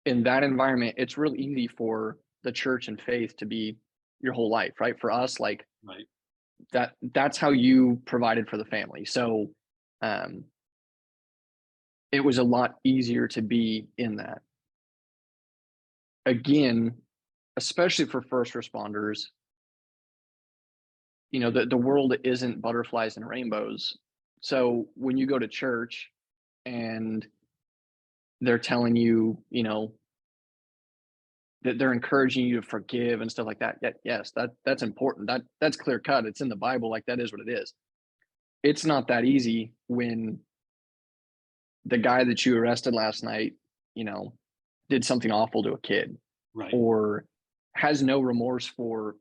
[SPEAKER 2] in that environment, it's real easy for the church and faith to be your whole life, right? For us, like
[SPEAKER 1] right.
[SPEAKER 2] that's how you provided for the family. So um, it was a lot easier to be in that. Again, especially for first responders, the world isn't butterflies and rainbows. So when you go to church and they're telling you, that they're encouraging you to forgive and stuff like that. Yeah, yes, that's important. That's clear cut. It's in the Bible. Like that is what it is. It's not that easy when the guy that you arrested last night, you know, did something awful to a kid
[SPEAKER 1] Right,
[SPEAKER 2] or has no remorse for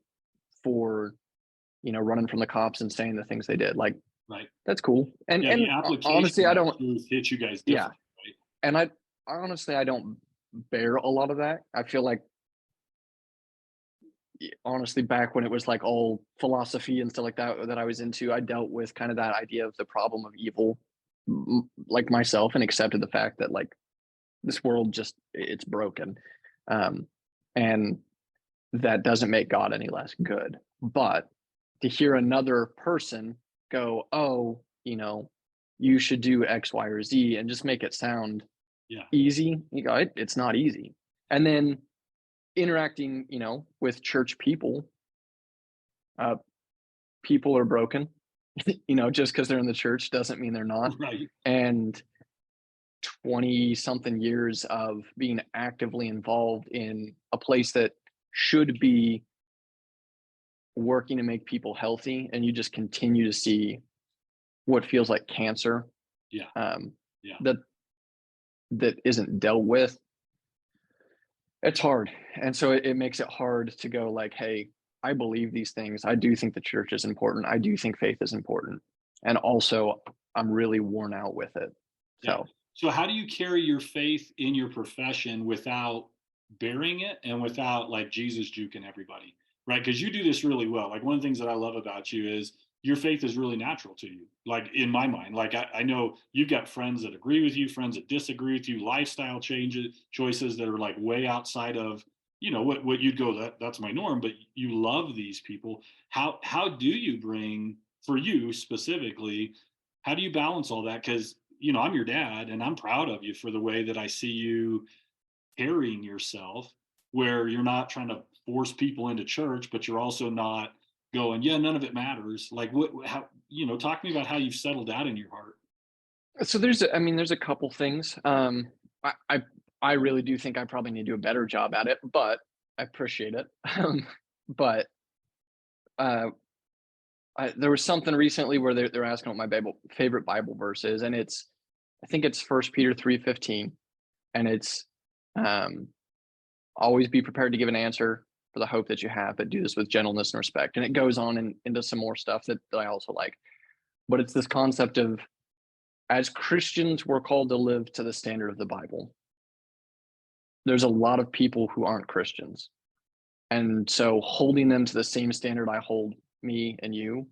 [SPEAKER 2] running from the cops and saying the things they did. Like
[SPEAKER 1] right.
[SPEAKER 2] that's cool. And
[SPEAKER 1] Yeah, the
[SPEAKER 2] and
[SPEAKER 1] application
[SPEAKER 2] honestly, I
[SPEAKER 1] of
[SPEAKER 2] don't.
[SPEAKER 1] truth hits you guys
[SPEAKER 2] Yeah,
[SPEAKER 1] differently, right?
[SPEAKER 2] and I honestly I don't bear a lot of that. I feel like honestly back when it was like all philosophy and stuff like that I was into, I dealt with kind of that idea of the problem of evil, like myself, and accepted the fact that like this world just it's broken, um, and that doesn't make God any less good. But to hear another person go, oh, you should do X, Y, or Z, and just make it sound
[SPEAKER 1] Yeah,
[SPEAKER 2] easy, it's not easy. And then interacting, with church people, uh, people are broken. Just because they're in the church doesn't mean they're not.
[SPEAKER 1] right.
[SPEAKER 2] And 20 something years of being actively involved in a place that should be working to make people healthy, and you just continue to see what feels like cancer,
[SPEAKER 1] Yeah,
[SPEAKER 2] um,
[SPEAKER 1] yeah,
[SPEAKER 2] that isn't dealt with. It's hard, and so it makes it hard to go like, hey, I believe these things. I do think the church is important. I do think faith is important, and also I'm really worn out with it.
[SPEAKER 1] yeah.
[SPEAKER 2] So
[SPEAKER 1] So how do you carry your faith in your profession without burying it and without like Jesus juking everybody, right? Because you do this really well. Like one of the things that I love about you is your faith is really natural to you. Like in my mind, like I know you've got friends that agree with you, friends that disagree with you, lifestyle changes, choices that are like way outside of what you'd go that's my norm, but you love these people. How do you bring for you specifically? How do you balance all that? Because I'm your dad and I'm proud of you for the way that I see you carrying yourself, where you're not trying to force people into church, but you're also not going, yeah, none of it matters. Like how, talk to me about how you've settled that in your heart.
[SPEAKER 2] I mean, there's a couple things. I really do think I probably need to do a better job at it, but I appreciate it. But uh, there was something recently where they're asking what my favorite Bible verse is, and I think it's First Peter 3:15, and it's um, always be prepared to give an answer for the hope that you have, but do this with gentleness and respect. And it goes on into some more stuff that I also like. But it's this concept of as Christians, we're called to live to the standard of the Bible. There's a lot of people who aren't Christians. And so holding them to the same standard I hold me and you,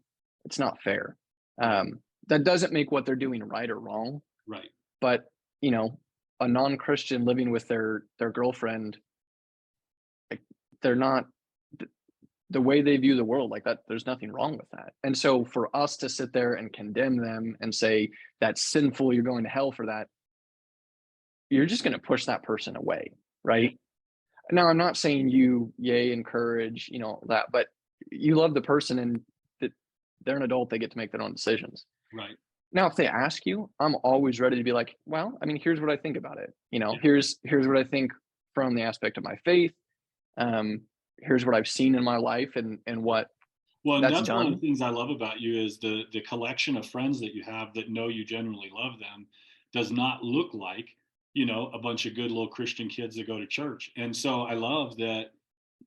[SPEAKER 2] it's not fair.
[SPEAKER 1] Right.
[SPEAKER 2] That doesn't make what they're doing right or wrong,
[SPEAKER 1] Right.
[SPEAKER 2] but a non-Christian living with their girlfriend, like they're not the way they view the world like that. There's nothing wrong with that. And so for us to sit there and condemn them and say that's sinful, you're going to hell for that, you're just going to push that person away,
[SPEAKER 1] Yeah.
[SPEAKER 2] right? Now, I'm not saying you, yay, encourage, that, but you love the person and that they're an adult, they get to make their own decisions.
[SPEAKER 1] Right.
[SPEAKER 2] Now, if they ask you, I'm always ready to be like, well, I mean, here's what I think about it.
[SPEAKER 1] Yeah.
[SPEAKER 2] Here's what I think from the aspect of my faith. Um, Here's what I've seen in my life and what
[SPEAKER 1] Well, and
[SPEAKER 2] that's
[SPEAKER 1] that's one of the
[SPEAKER 2] done.
[SPEAKER 1] things I love about you is the collection of friends that you have that know you genuinely love them does not look like, a bunch of good little Christian kids that go to church. And so I love that,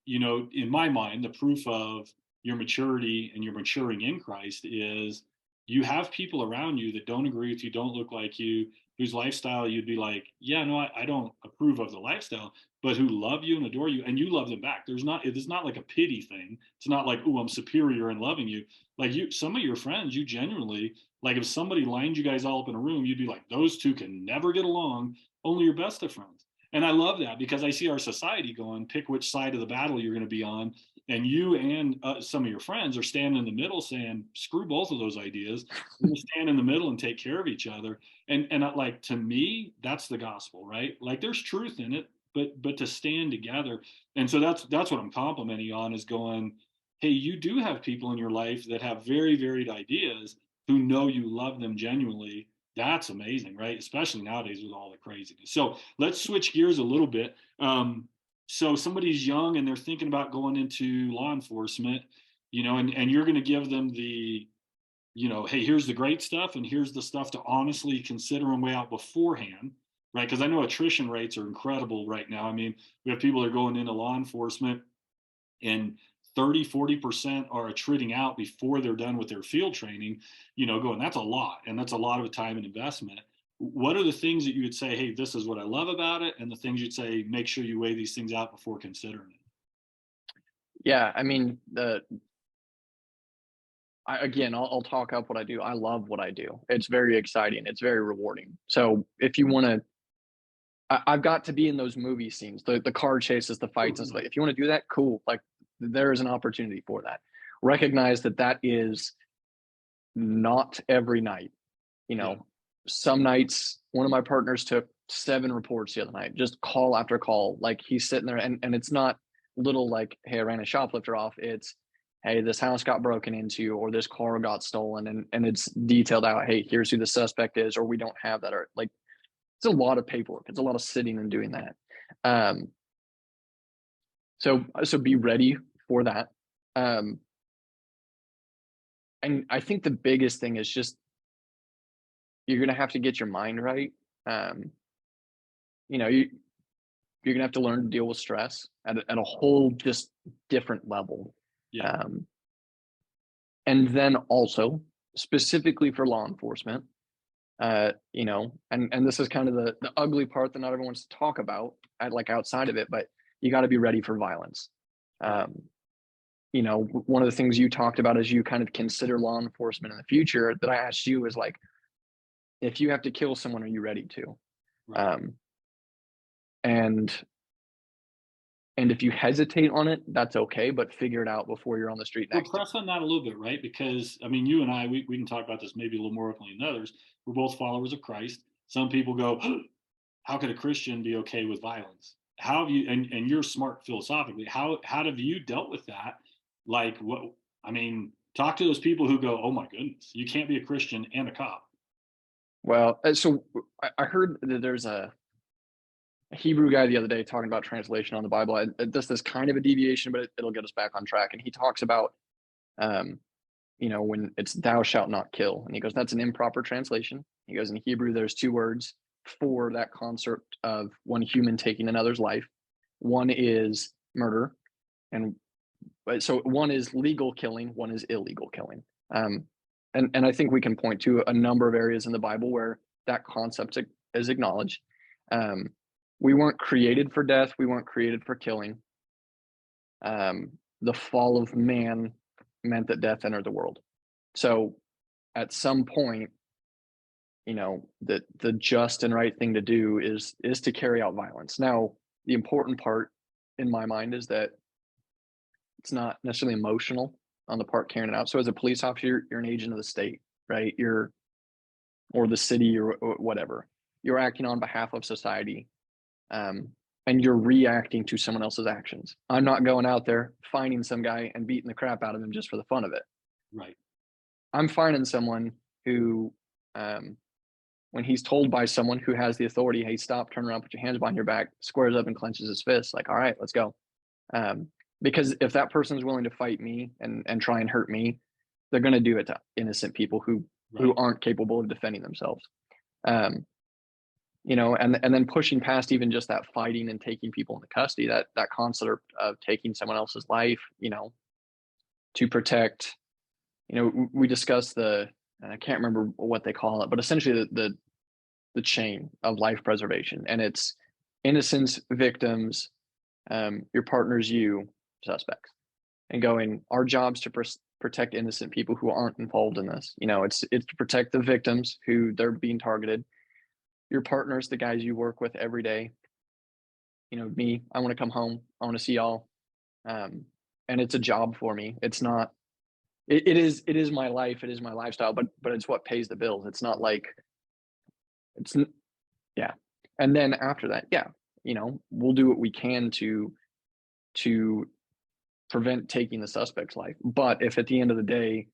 [SPEAKER 1] in my mind, the proof of your maturity and your maturing in Christ is you have people around you that don't agree with you, don't look like you, whose lifestyle you'd be like, yeah, no, I don't approve of the lifestyle, but who love you and adore you, and you love them back. It is not like a pity thing. It's not like, oh, I'm superior in loving you. Like some of your friends, you genuinely, like if somebody lined you guys all up in a room, you'd be like, those two can never get along. Only your best of friends. And I love that because I see our society going, pick which side of the battle you're going to be on. And you and some of your friends are standing in the middle saying, screw both of those ideas. We're going to stand in the middle and take care of each other. And like, to me, that's the gospel, right? Like there's truth in it, but to stand together. And so that's what I'm complimenting you on, is going, hey, you do have people in your life that have very varied ideas who know you love them genuinely. That's amazing, right? Especially nowadays with all the craziness. So let's switch gears a little bit. So somebody's young and they're thinking about going into law enforcement, and you're going to give them the, hey, here's the great stuff and here's the stuff to honestly consider and weigh out beforehand, right? Because I know attrition rates are incredible right now. I mean, we have people that are going into law enforcement and 30-40% are attriting out before they're done with their field training, going, that's a lot, and that's a lot of time and investment. What are the things that you would say, hey, this is what I love about it, and the things you'd say, make sure you weigh these things out before considering it?
[SPEAKER 2] Yeah, I mean, again, I'll talk up what I do. I love what I do. It's very exciting. It's very rewarding. So if you want to, I've got to be in those movie scenes, the car chases, the fights, and stuff. If you want to do that, cool. Like there is an opportunity for that. Recognize that is not every night.
[SPEAKER 1] Yeah.
[SPEAKER 2] Some nights, one of my partners took 7 reports the other night, just call after call. Like he's sitting there, and it's not little like, hey, I ran a shoplifter off. It's, hey, this house got broken into, or this car got stolen, and it's detailed out. Hey, here's who the suspect is, or we don't have that, or like it's a lot of paperwork. It's a lot of sitting and doing that. So be ready for that. And I think the biggest thing is just you're gonna have to get your mind right. You're gonna have to learn to deal with stress at a whole just different level.
[SPEAKER 1] Yeah.
[SPEAKER 2] Um, and then also specifically for law enforcement, and this is kind of the ugly part that not everyone wants to talk about, like outside of it, but you got to be ready for violence. One of the things you talked about as you kind of consider law enforcement in the future that I asked you is like, if you have to kill someone, are you ready to?
[SPEAKER 1] Right.
[SPEAKER 2] And if you hesitate on it, that's okay, but figure it out before you're on the street
[SPEAKER 1] Well,
[SPEAKER 2] next to
[SPEAKER 1] press on that a little bit, right? Because I mean, you and I, we can talk about this maybe a little more openly than others. We're both followers of Christ. Some people go, how could a Christian be okay with violence? How have you, and you're smart philosophically, how have you dealt with that? Like what, I mean, talk to those people who go, oh my goodness, you can't be a Christian and a cop.
[SPEAKER 2] Well, so I heard that there's a Hebrew guy the other day talking about translation on the Bible. This is kind of a deviation, but it'll get us back on track. And he talks about, when it's "thou shalt not kill," and he goes, "That's an improper translation." He goes, "In Hebrew, there's 2 words for that concept of one human taking another's life. One is murder, and so one is legal killing, one is illegal killing." And I think we can point to a number of areas in the Bible where that concept is acknowledged. We weren't created for death. We weren't created for killing. The fall of man meant that death entered the world. So at some point, that the just and right thing to do is to carry out violence. Now, the important part in my mind is that it's not necessarily emotional on the part carrying it out. So as a police officer, you're an agent of the state, right? Or the city or whatever. You're acting on behalf of society. and you're reacting to someone else's actions. I'm not going out there finding some guy and beating the crap out of him just for the fun of it.
[SPEAKER 1] Right.
[SPEAKER 2] I'm finding someone who, when he's told by someone who has the authority, hey, stop, turn around, put your hands behind your back, squares up and clenches his fist, like, all right, let's go. Because if that person's willing to fight me and try and hurt me, they're going to do it to innocent people who
[SPEAKER 1] Right.
[SPEAKER 2] aren't capable of defending themselves. You know, and then pushing past even just that fighting and taking people into custody, that concept of taking someone else's life, you know, to protect, you know, we discussed and I can't remember what they call it, but essentially the chain of life preservation, and it's innocents, victims, your partners, you, suspects, and going, our jobs to protect innocent people who aren't involved in this. You know, it's to protect the victims who they're being targeted, your partners, the guys you work with every day. You know, me, I want to come home, I want to see y'all. And it's a job for me. It's not, it is my life, it is my lifestyle, but it's what pays the bills. It's not like it's yeah. And then after that, yeah, you know, we'll do what we can to prevent taking the suspect's life. But if at the end of the day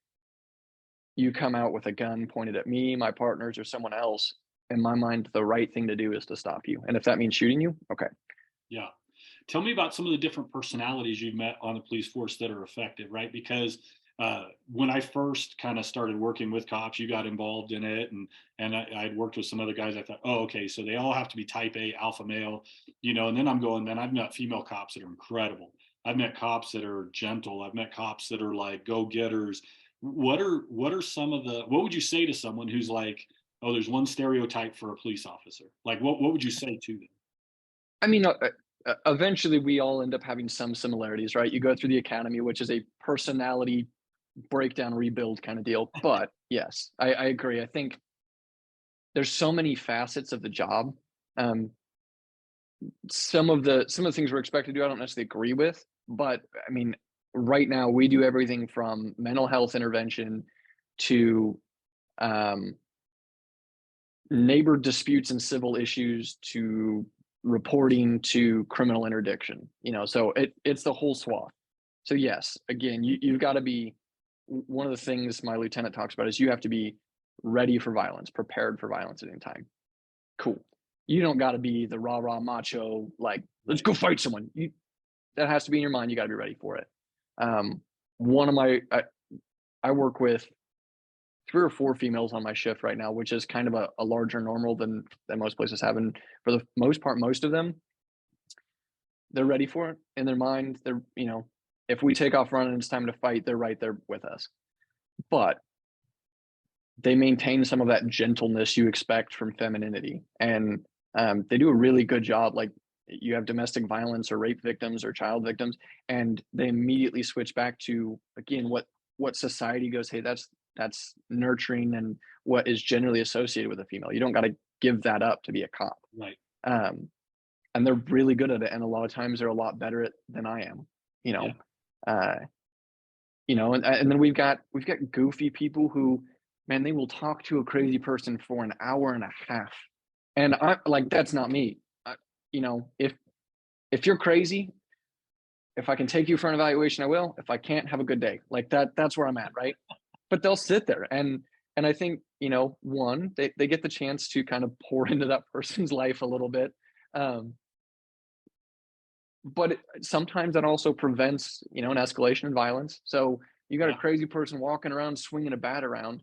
[SPEAKER 2] you come out with a gun pointed at me, my partners, or someone else, in my mind, the right thing to do is to stop you. And if that means shooting you, okay.
[SPEAKER 1] Yeah. Tell me about some of the different personalities you've met on the police force that are effective, right? Because when I first kind of started working with cops, you got involved in it, and I had worked with some other guys. I thought, oh, okay, so they all have to be type A alpha male, you know. And then I'm going, then I've met female cops that are incredible. I've met cops that are gentle. I've met cops that are like go getters. What are some of the, what would you say to someone who's like, oh, there's one stereotype for a police officer? Like, what would you say to them?
[SPEAKER 2] I mean, eventually we all end up having some similarities, right? You go through the academy, which is a personality breakdown rebuild kind of deal. But yes, I agree. I think there's so many facets of the job. Um, some of the things we're expected to do, I don't necessarily agree with, but I mean, right now we do everything from mental health intervention to um, neighbor disputes and civil issues to reporting to criminal interdiction. You know, so it's the whole swath. So yes, again, you've got to be, one of the things my lieutenant talks about is you have to be ready for violence, prepared for violence at any time. Cool. You don't got to be the rah rah macho, like, let's
[SPEAKER 1] Right.
[SPEAKER 2] go fight someone. That has to be in your mind. You got to be ready for it. Um, one of my, I work with 3 or 4 females on my shift right now, which is kind of a larger normal than most places have. And for the most part, most of them, they're ready for it in their mind. They're, you know, if we take off running, it's time to fight. They're right there with us. But they maintain some of that gentleness you expect from femininity, and they do a really good job. Like, you have domestic violence or rape victims or child victims, and they immediately switch back to, again, what society goes, hey, that's nurturing and what is generally associated with a female. You don't got to give that up to be a cop.
[SPEAKER 1] Right.
[SPEAKER 2] um, and they're really good at it, and a lot of times they're a lot better at than I am, you know.
[SPEAKER 1] Yeah.
[SPEAKER 2] uh, and then we've got goofy people who, man, they will talk to a crazy person for an hour and a half, and I like, that's not me. You know, if you're crazy, if I can take you for an evaluation, I will. If I can't, have a good day. Like that's where I'm at, right? But they'll sit there, and I think, you know, one, they get the chance to kind of pour into that person's life a little bit. Um, but sometimes that also prevents, you know, an escalation in violence. So you got a
[SPEAKER 1] Yeah.
[SPEAKER 2] crazy person walking around swinging a bat around,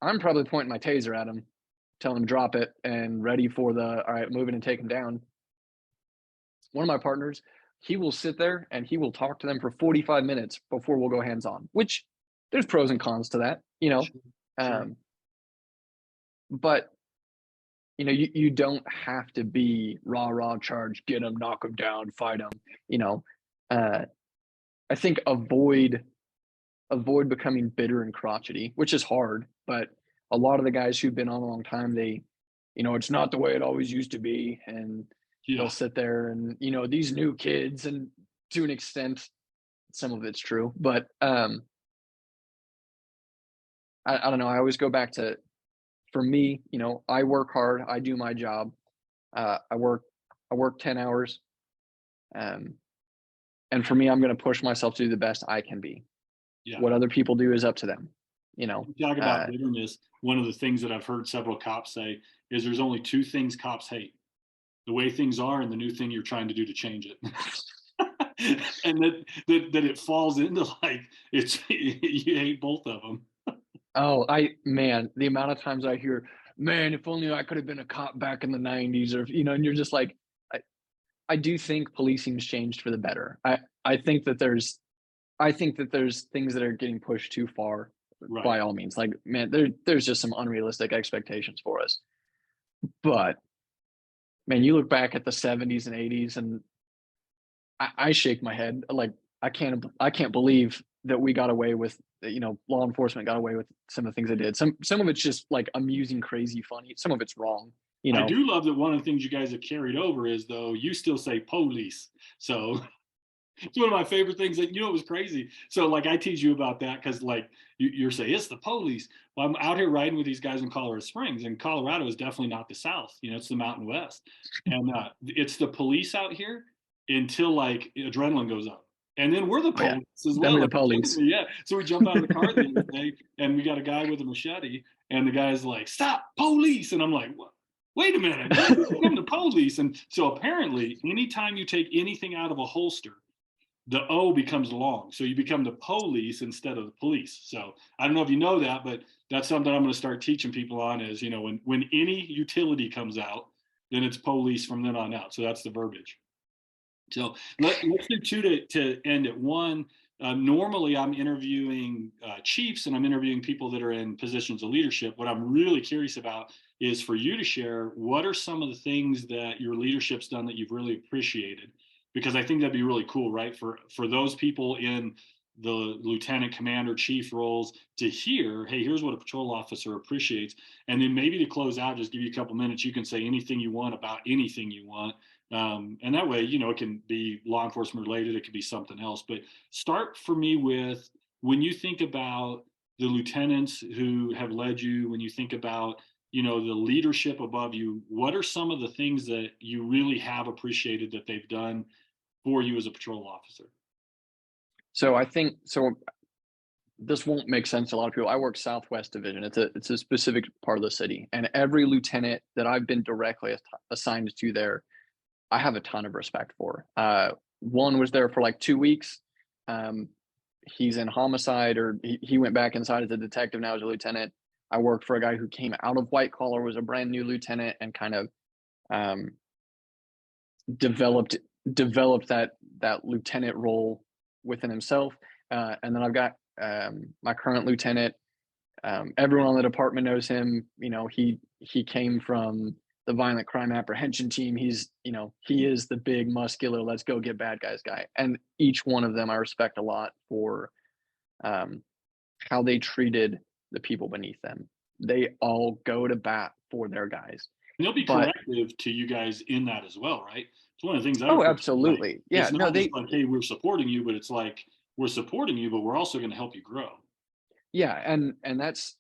[SPEAKER 2] I'm probably pointing my taser at him, telling him drop it and ready for the, all right, moving and take him down. One of my partners, he will sit there and he will talk to them for 45 minutes before we'll go hands on, which there's pros and cons to that, you know.
[SPEAKER 1] Sure. Sure.
[SPEAKER 2] Um, but you know, you don't have to be rah rah charge, get them, knock them down, fight them. You know, uh, I think avoid becoming bitter and crotchety, which is hard. But a lot of the guys who've been on a long time, they, you know, it's not the way it always used to be, and they'll
[SPEAKER 1] Yeah.
[SPEAKER 2] sit there and, you know, these new kids, and to an extent, some of it's true, but I don't know. I always go back to, for me, you know, I work hard, I do my job, I work I work 10 hours. Um, and for me, I'm going to push myself to do the best I can be.
[SPEAKER 1] Yeah.
[SPEAKER 2] What other people do is up to them, you know.
[SPEAKER 1] You talk
[SPEAKER 2] Uh,
[SPEAKER 1] about bitterness. One of the things that I've heard several cops say is there's only two things cops hate: the way things are and the new thing you're trying to do to change it. And that it falls into like it's you hate both of them.
[SPEAKER 2] oh, man, the amount of times I hear, man, if only I could have been a cop back in the 90s, or, you know, and you're just like, I, I do think policing's changed for the better. I think that there's things that are getting pushed too far
[SPEAKER 1] Right.
[SPEAKER 2] by all means. Like, man, there's just some unrealistic expectations for us. But man, you look back at the 70s and 80s, and I shake my head. Like, I can't believe that we got away with, you know, law enforcement got away with some of the things they did. Some of it's just like amusing, crazy, funny. Some of it's wrong, you
[SPEAKER 1] I
[SPEAKER 2] know.
[SPEAKER 1] do love that one of the things you guys have carried over is though you still say police. So it's one of my favorite things that it was crazy. So like I tease you about that because like you're saying it's the police. Well, I'm out here riding with these guys in Colorado Springs, and Colorado is definitely not the South. It's the Mountain West, and it's the police out here until like adrenaline goes up. And then we're the
[SPEAKER 2] Oh yeah,
[SPEAKER 1] police as
[SPEAKER 2] then
[SPEAKER 1] well.
[SPEAKER 2] we're the
[SPEAKER 1] Like,
[SPEAKER 2] police.
[SPEAKER 1] yeah. So we jump out of the car the other day, and we got a guy with a machete, and the guy's like, "Stop, police!" And I'm like, "What? Wait a minute, I'm the police." And so apparently, anytime you take anything out of a holster, the O becomes long. So you become the police instead of the police. So I don't know if you know that, but that's something I'm going to start teaching people on is, when any utility comes out, then it's police from then on out. So that's the verbiage. So let's do two to end at one. Normally, I'm interviewing chiefs and I'm interviewing people that are in positions of leadership. What I'm really curious about is for you to share what are some of the things that your leadership's done that you've really appreciated, because I think that'd be really cool, right? For those people in the lieutenant commander chief roles to hear, hey, here's what a patrol officer appreciates. And then maybe to close out, just give you a couple minutes, you can say anything you want about anything you want, and that way, it can be law enforcement related, it could be something else. But start for me with when you think about the lieutenants who have led you, when you think about, the leadership above you, what are some of the things that you really have appreciated that they've done for you as a patrol officer?
[SPEAKER 2] So I think so. This won't make sense to a lot of people. I work Southwest Division. It's a specific part of the city, and every lieutenant that I've been directly assigned to there, I have a ton of respect for. One was there for like 2 weeks. Um, he's in homicide, or he went back inside as a detective now as a lieutenant. I worked for a guy who came out of white collar, was a brand new lieutenant, and kind of um, developed that lieutenant role within himself. And then I've got my current lieutenant. Everyone on the department knows him. He came from the violent crime apprehension team. He is the big muscular let's go get bad guys guy. And each one of them I respect a lot for how they treated the people beneath them. They all go to bat for their guys.
[SPEAKER 1] And they'll be
[SPEAKER 2] But
[SPEAKER 1] corrective to you guys in that as well, right? It's one of the things I
[SPEAKER 2] oh,
[SPEAKER 1] appreciate. Like,
[SPEAKER 2] absolutely. Yeah,
[SPEAKER 1] it's
[SPEAKER 2] no,
[SPEAKER 1] not just like, hey, we're supporting you, but it's like we're supporting you, but we're also going to help you grow.
[SPEAKER 2] yeah, and that's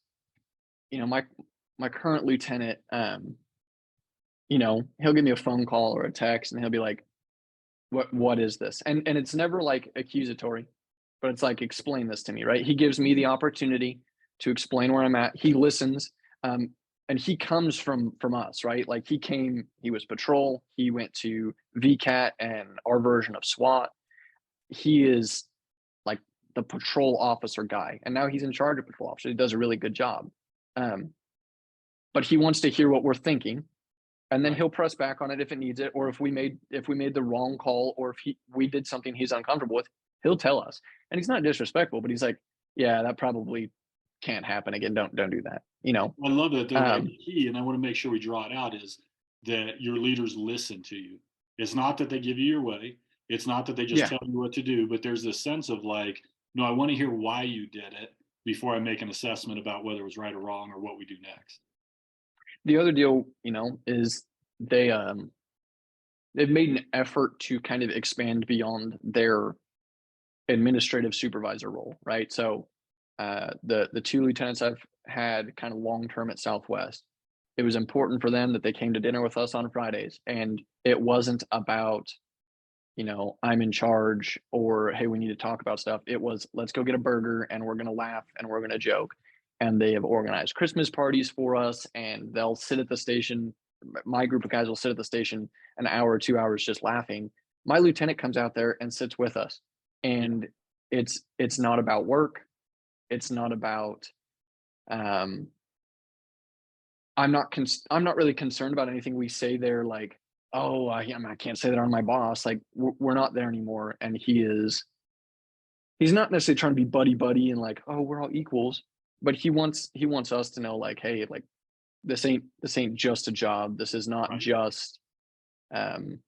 [SPEAKER 2] my current lieutenant. He'll give me a phone call or a text, and he'll be like, "What is this?" And it's never like accusatory, but it's like, "Explain this to me," right? He gives me the opportunity to explain where I'm at. He listens, and he comes from us, right? Like he was patrol. He went to VCAT and our version of SWAT. He is like the patrol officer guy, and now he's in charge of patrol officers. He does a really good job, um, but he wants to hear what we're thinking, and then
[SPEAKER 1] Right.
[SPEAKER 2] he'll press back on it if it needs it, or if we made the wrong call, or if we did something he's uncomfortable with, he'll tell us. And he's not disrespectful, but he's like, yeah, that probably can't happen again. Don't do that.
[SPEAKER 1] I love that though. That
[SPEAKER 2] Um,
[SPEAKER 1] key, and I want to make sure we draw it out, is that your leaders listen to you. It's not that they give you your way. It's not that they just
[SPEAKER 2] yeah.
[SPEAKER 1] tell you what to do, but there's this sense of like, no, I want to hear why you did it before I make an assessment about whether it was right or wrong or what we do next.
[SPEAKER 2] The other deal, is they they've made an effort to kind of expand beyond their administrative supervisor role, right? So the two lieutenants I've had kind of long term at Southwest, It was important for them that they came to dinner with us on Fridays, and it wasn't about, I'm in charge, or hey, we need to talk about stuff. It was, let's go get a burger and we're going to laugh and we're going to joke. And they have organized Christmas parties for us, and they'll sit at the station. My group of guys will sit at the station an hour, 2 hours just laughing. My lieutenant comes out there and sits with us.
[SPEAKER 1] Yeah.
[SPEAKER 2] And it's not about work. It's not about, um, I'm not really concerned about anything we say there, like, "Oh, I can't say that on my boss." Like, we're not there anymore, and he's not necessarily trying to be buddy buddy and like, "Oh, we're all equals," but he wants us to know, like, "Hey, like, this ain't just a job. This is not
[SPEAKER 1] Right.
[SPEAKER 2] just, um,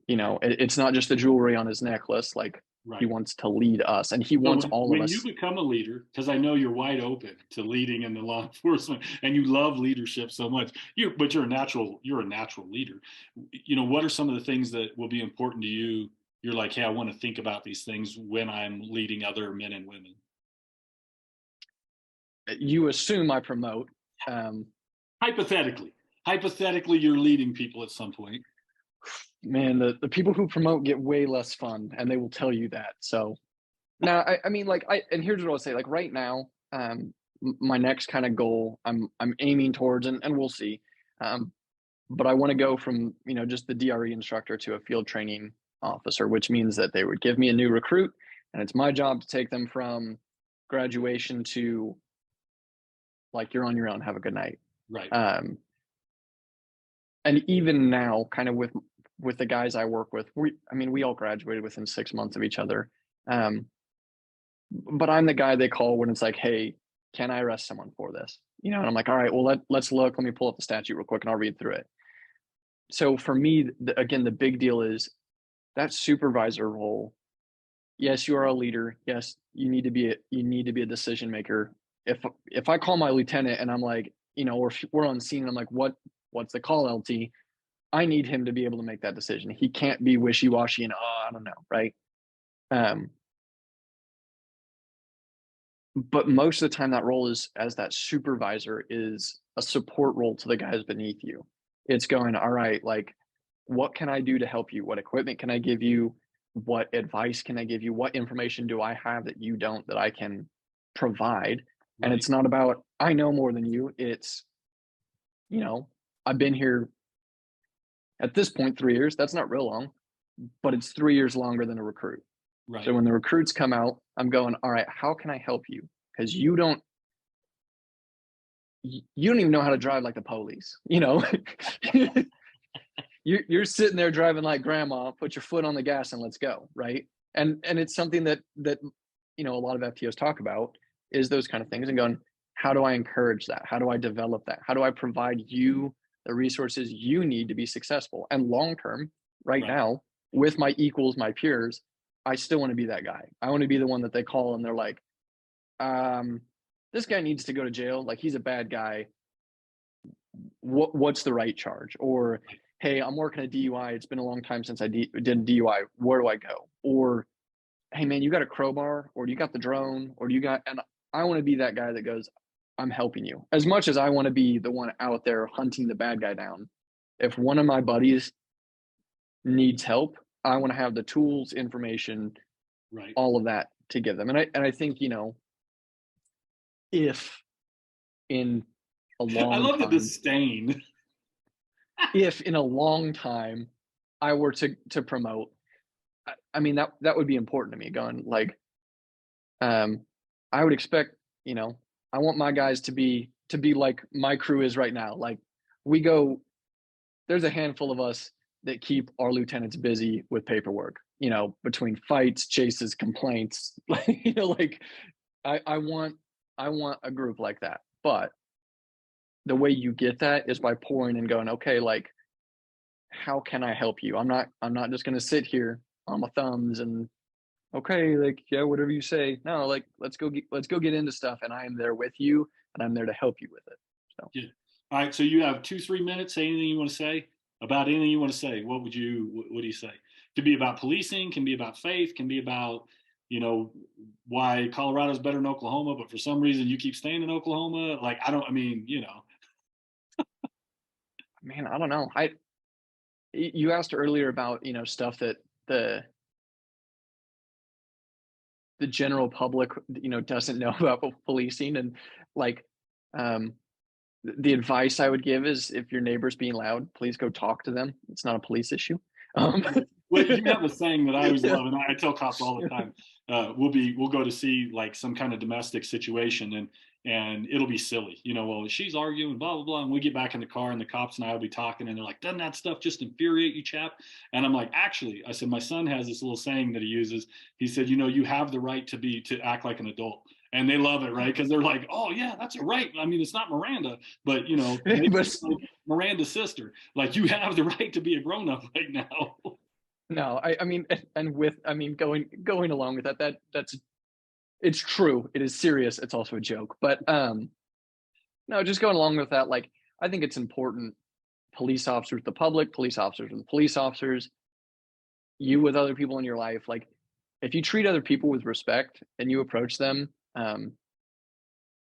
[SPEAKER 2] it's not just the jewelry on his necklace." Like, he
[SPEAKER 1] Right.
[SPEAKER 2] wants to lead us, and he
[SPEAKER 1] So
[SPEAKER 2] wants all of
[SPEAKER 1] when you
[SPEAKER 2] us.
[SPEAKER 1] become a leader, because I know you're wide open to leading in the law enforcement and you love leadership so much, but you're a natural leader. What are some of the things that will be important to you? You're like, hey, I want to think about these things when I'm leading other men and women.
[SPEAKER 2] You assume I promote. Um,
[SPEAKER 1] Hypothetically, hypothetically, you're leading people at some point.
[SPEAKER 2] Man, the people who promote get way less fun, and they will tell you that. So now, I mean, like, and here's what I'll say. Like right now, my next kind of goal, I'm aiming towards, and we'll see. Um, but I want to go from just the DRE instructor to a field training officer, which means that they would give me a new recruit, and it's my job to take them from graduation to like, you're on your own, have a good night.
[SPEAKER 1] Right.
[SPEAKER 2] Um, and even now, kind of with the guys I work with, we all graduated within 6 months of each other. Um, but I'm the guy they call when it's like, hey, can I arrest someone for this? And I'm like, all right, well, let's look. Let me pull up the statute real quick and I'll read through it. So for me, again, the big deal is that supervisor role. Yes, you are a leader. Yes, you need to be a decision maker. If I call my lieutenant and I'm like, or if we're on scene and I'm like, what's the call, LT? I need him to be able to make that decision. He can't be wishy washy and, I don't know, right? Um, but most of the time, that role is, as that supervisor, is a support role to the guys beneath you. It's going, all right, like, what can I do to help you? What equipment can I give you? What advice can I give you? What information do I have that you don't, that I can provide? And
[SPEAKER 1] Right.
[SPEAKER 2] it's not about, I know more than you. It's, you know, I've been here at this point 3 years. That's not real long, but it's 3 years longer than a recruit. So
[SPEAKER 1] Right.
[SPEAKER 2] when the recruits come out, I'm going, all right, how can I help you? Because you don't even know how to drive like the police. You're sitting there driving like grandma. Put your foot on the gas and let's go, right? And it's something that a lot of FTOs talk about, is those kind of things, and going, how do I encourage that? How do I develop that? How do I provide you the resources you need to be successful? And long term, right
[SPEAKER 1] Right.
[SPEAKER 2] now, with my equals, my peers, I still want to be that guy. I want to be the one that they call and they're like, um, this guy needs to go to jail. Like, he's a bad guy. What's the right charge? Or, hey, I'm working a DUI. It's been a long time since I did a DUI. Where do I go? Or, hey man, you got a crowbar, or do you got the drone, or do you got? And I want to be that guy that goes, I'm helping you. As much as I want to be the one out there hunting the bad guy down. If one of my buddies needs help, I want to have the tools, information,
[SPEAKER 1] Right.
[SPEAKER 2] all of that to give them. And I think, if in a
[SPEAKER 1] I
[SPEAKER 2] long
[SPEAKER 1] love the
[SPEAKER 2] time,
[SPEAKER 1] disdain.
[SPEAKER 2] if in a long time I were to promote, I mean, that would be important to me. Going like, um, I would expect, I want my guys to be like my crew is right now. Like, we go, there's a handful of us that keep our lieutenants busy with paperwork. Between fights, chases, complaints. Like, I want a group like that. But the way you get that is by pouring and going, okay, like, how can I help you? I'm not just gonna sit here on my thumbs and, okay, like, yeah, whatever you say. No, like, let's go get into stuff, and I am there with you, and I'm there to help you with it. So
[SPEAKER 1] Yeah. All right. So you have 2, 3 minutes. Say anything you want to say about anything you want to say. What do you say? Could be about policing, can be about faith, can be about, you know, why Colorado's better than Oklahoma, but for some reason you keep staying in Oklahoma. Like, I don't, I mean,
[SPEAKER 2] man, I don't know. You asked earlier about, stuff that the the general public, doesn't know about policing, and like, um, the advice I would give is if your neighbor's being loud, please go talk to them. It's not a police issue. Um,
[SPEAKER 1] Well, you have a saying that I always love, and I tell cops all the time. We'll go to see like some kind of domestic situation, and it'll be silly, well, she's arguing, blah blah blah, and we get back in the car, and the cops and I will be talking, and they're like, "Doesn't that stuff just infuriate you, chap?" And I'm like, "Actually," I said, "my son has this little saying that he uses. He said, you have the right to act like an adult." And they love it, right? Because they're like, "Oh yeah, that's a right. I mean, it's not Miranda, but
[SPEAKER 2] but
[SPEAKER 1] like Miranda's sister. Like you have the right to be a grown up right now."
[SPEAKER 2] no, I mean, and going along with that, that's it's true. It is serious. It's also a joke, but no, just going along with that, like, I think it's important. Police officers, the public, police officers, and police officers, you with other people in your life, like, if you treat other people with respect and you approach them, um,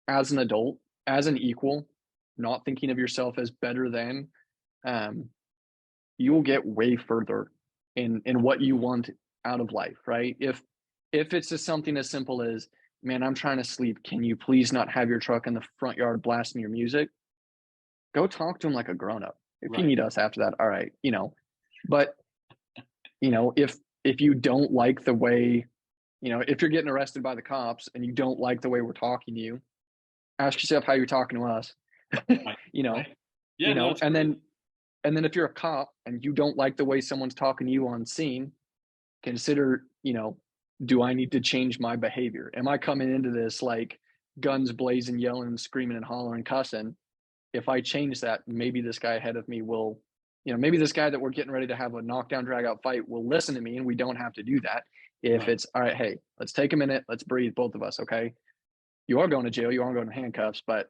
[SPEAKER 2] as an adult, as an equal, not thinking of yourself as better than, um, you will get way further in what you want out of life, right? If it's just something as simple as, man, I'm trying to sleep. Can you please not have your truck in the front yard blasting your music? Go talk to him like a grown up. If you
[SPEAKER 1] Right.
[SPEAKER 2] need us after that, all right, But if you don't like the way, if you're getting arrested by the cops and you don't like the way we're talking to you, ask yourself how you're talking to us.
[SPEAKER 1] Right.
[SPEAKER 2] you know,
[SPEAKER 1] Right. Yeah, no, that's
[SPEAKER 2] and
[SPEAKER 1] great.
[SPEAKER 2] then if you're a cop and you don't like the way someone's talking to you on scene, consider, do I need to change my behavior? Am I coming into this like guns blazing, yelling, and screaming and hollering, cussing? If I change that, maybe this guy ahead of me will, maybe this guy that we're getting ready to have a knockdown, drag out fight will listen to me and we don't have to do that. If
[SPEAKER 1] Right.
[SPEAKER 2] it's all right, hey, let's take a minute, let's breathe, both of us, okay? You are going to jail, you are going to handcuffs, but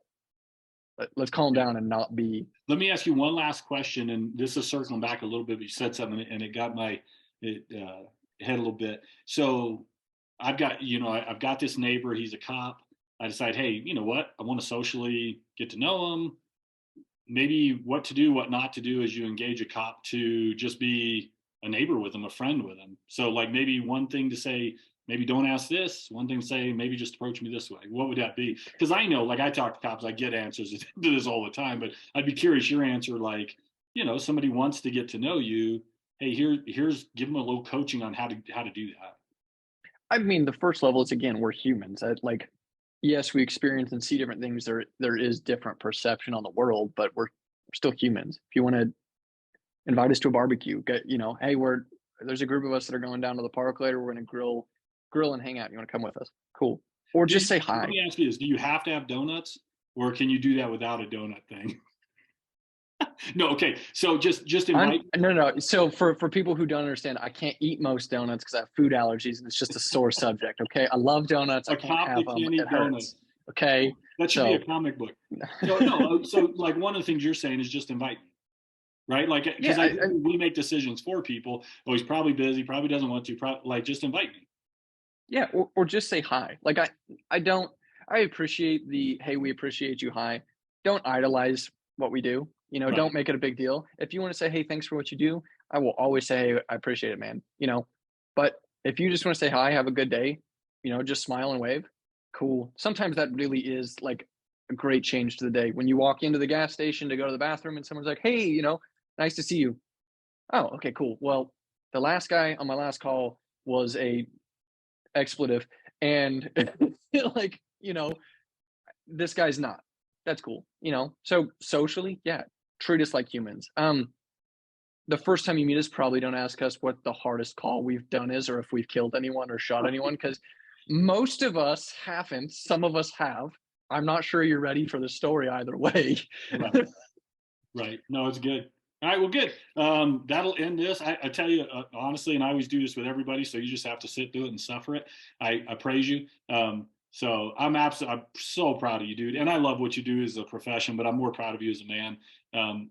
[SPEAKER 2] let's calm
[SPEAKER 1] Yeah.
[SPEAKER 2] down and not be.
[SPEAKER 1] Let me ask you one last question, and this is circling back a little bit, but you said something and it got my head a little bit. So I've got this neighbor, he's a cop. I decide, hey, you know what? I want to socially get to know him. Maybe what to do, what not to do is you engage a cop to just be a neighbor with him, a friend with him. So like maybe one thing to say, maybe don't ask this. One thing to say, maybe just approach me this way. What would that be? Because I know, like I talk to cops, I get answers to this all the time, but I'd be curious your answer. Like, somebody wants to get to know you. Hey, here's give them a little coaching on how to do that.
[SPEAKER 2] I mean, the first level is, again, we're humans. Like, yes, we experience and see different things. There is different perception on the world, but we're still humans. If you want to invite us to a barbecue, hey, there's a group of us that are going down to the park later. We're gonna grill and hang out. You want to come with us? Cool. Or
[SPEAKER 1] Do
[SPEAKER 2] just
[SPEAKER 1] you,
[SPEAKER 2] say
[SPEAKER 1] let
[SPEAKER 2] hi.
[SPEAKER 1] me ask you this: do you have to have donuts, or can you do that without a donut thing? No, okay. So just invite.
[SPEAKER 2] No, no, no. So for people who don't understand, I can't eat most donuts because I have food allergies, and it's just a sore subject. Okay, I love donuts. I
[SPEAKER 1] A
[SPEAKER 2] can't
[SPEAKER 1] cop
[SPEAKER 2] have
[SPEAKER 1] that
[SPEAKER 2] them.
[SPEAKER 1] can't
[SPEAKER 2] It
[SPEAKER 1] eat
[SPEAKER 2] hurts.
[SPEAKER 1] donuts.
[SPEAKER 2] Okay,
[SPEAKER 1] That should be a
[SPEAKER 2] so
[SPEAKER 1] comic book. So no, so like one of the things you're saying is just invite me, right? Like because
[SPEAKER 2] yeah,
[SPEAKER 1] I think we make decisions for people. Oh, he's probably busy, probably doesn't want to. Like just invite me.
[SPEAKER 2] yeah, or just say hi. Like I don't. I appreciate the hey, we appreciate you. Hi. Don't idolize what we do.
[SPEAKER 1] Right,
[SPEAKER 2] Don't make it a big deal. If you want to say hey, thanks for what you do, I will always say hey, I appreciate it, man. But if you just want to say hi, have a good day, just smile and wave. Cool. Sometimes that really is like a great change to the day. When you walk into the gas station to go to the bathroom and someone's like, hey, nice to see you. Oh, okay, cool. Well, the last guy on my last call was a expletive, and like, this guy's not. That's cool. So socially, yeah, treat us like humans. The first time you meet us, probably don't ask us what the hardest call we've done is, or if we've killed anyone or shot anyone, because most of us haven't. Some of us have. I'm not sure you're ready for the story either way.
[SPEAKER 1] right, right. No, it's good. All right, well, good. That'll end this. I tell you honestly, and I always do this with everybody, so you just have to sit through it and suffer it. I praise you. So I'm so proud of you, dude. And I love what you do as a profession, but I'm more proud of you as a man.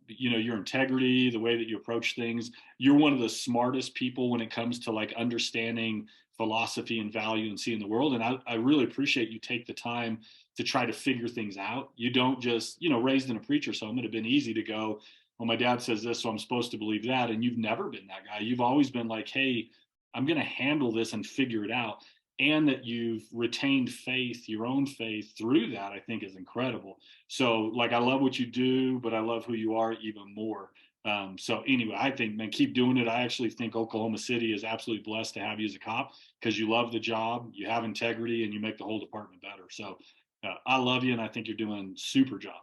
[SPEAKER 1] Your integrity, the way that you approach things. You're one of the smartest people when it comes to like understanding philosophy and value and seeing the world. And I really appreciate you take the time to try to figure things out. You don't just, raised in a preacher's home, it'd have been easy to go, well, my dad says this, so I'm supposed to believe that. And you've never been that guy. You've always been like, hey, I'm going to handle this and figure it out. And that you've retained faith, your own faith through that, I think is incredible. So, like, I love what you do, but I love who you are even more. So anyway, I think, man, keep doing it. I actually think Oklahoma City is absolutely blessed to have you as a cop because you love the job, you have integrity, and you make the whole department better. So I love you, and I think you're doing a super job.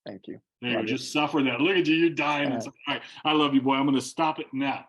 [SPEAKER 2] Thank you.
[SPEAKER 1] There you go. Just suffer that. Look at you, you're dying. All right. I love you, boy. I'm going to stop it now.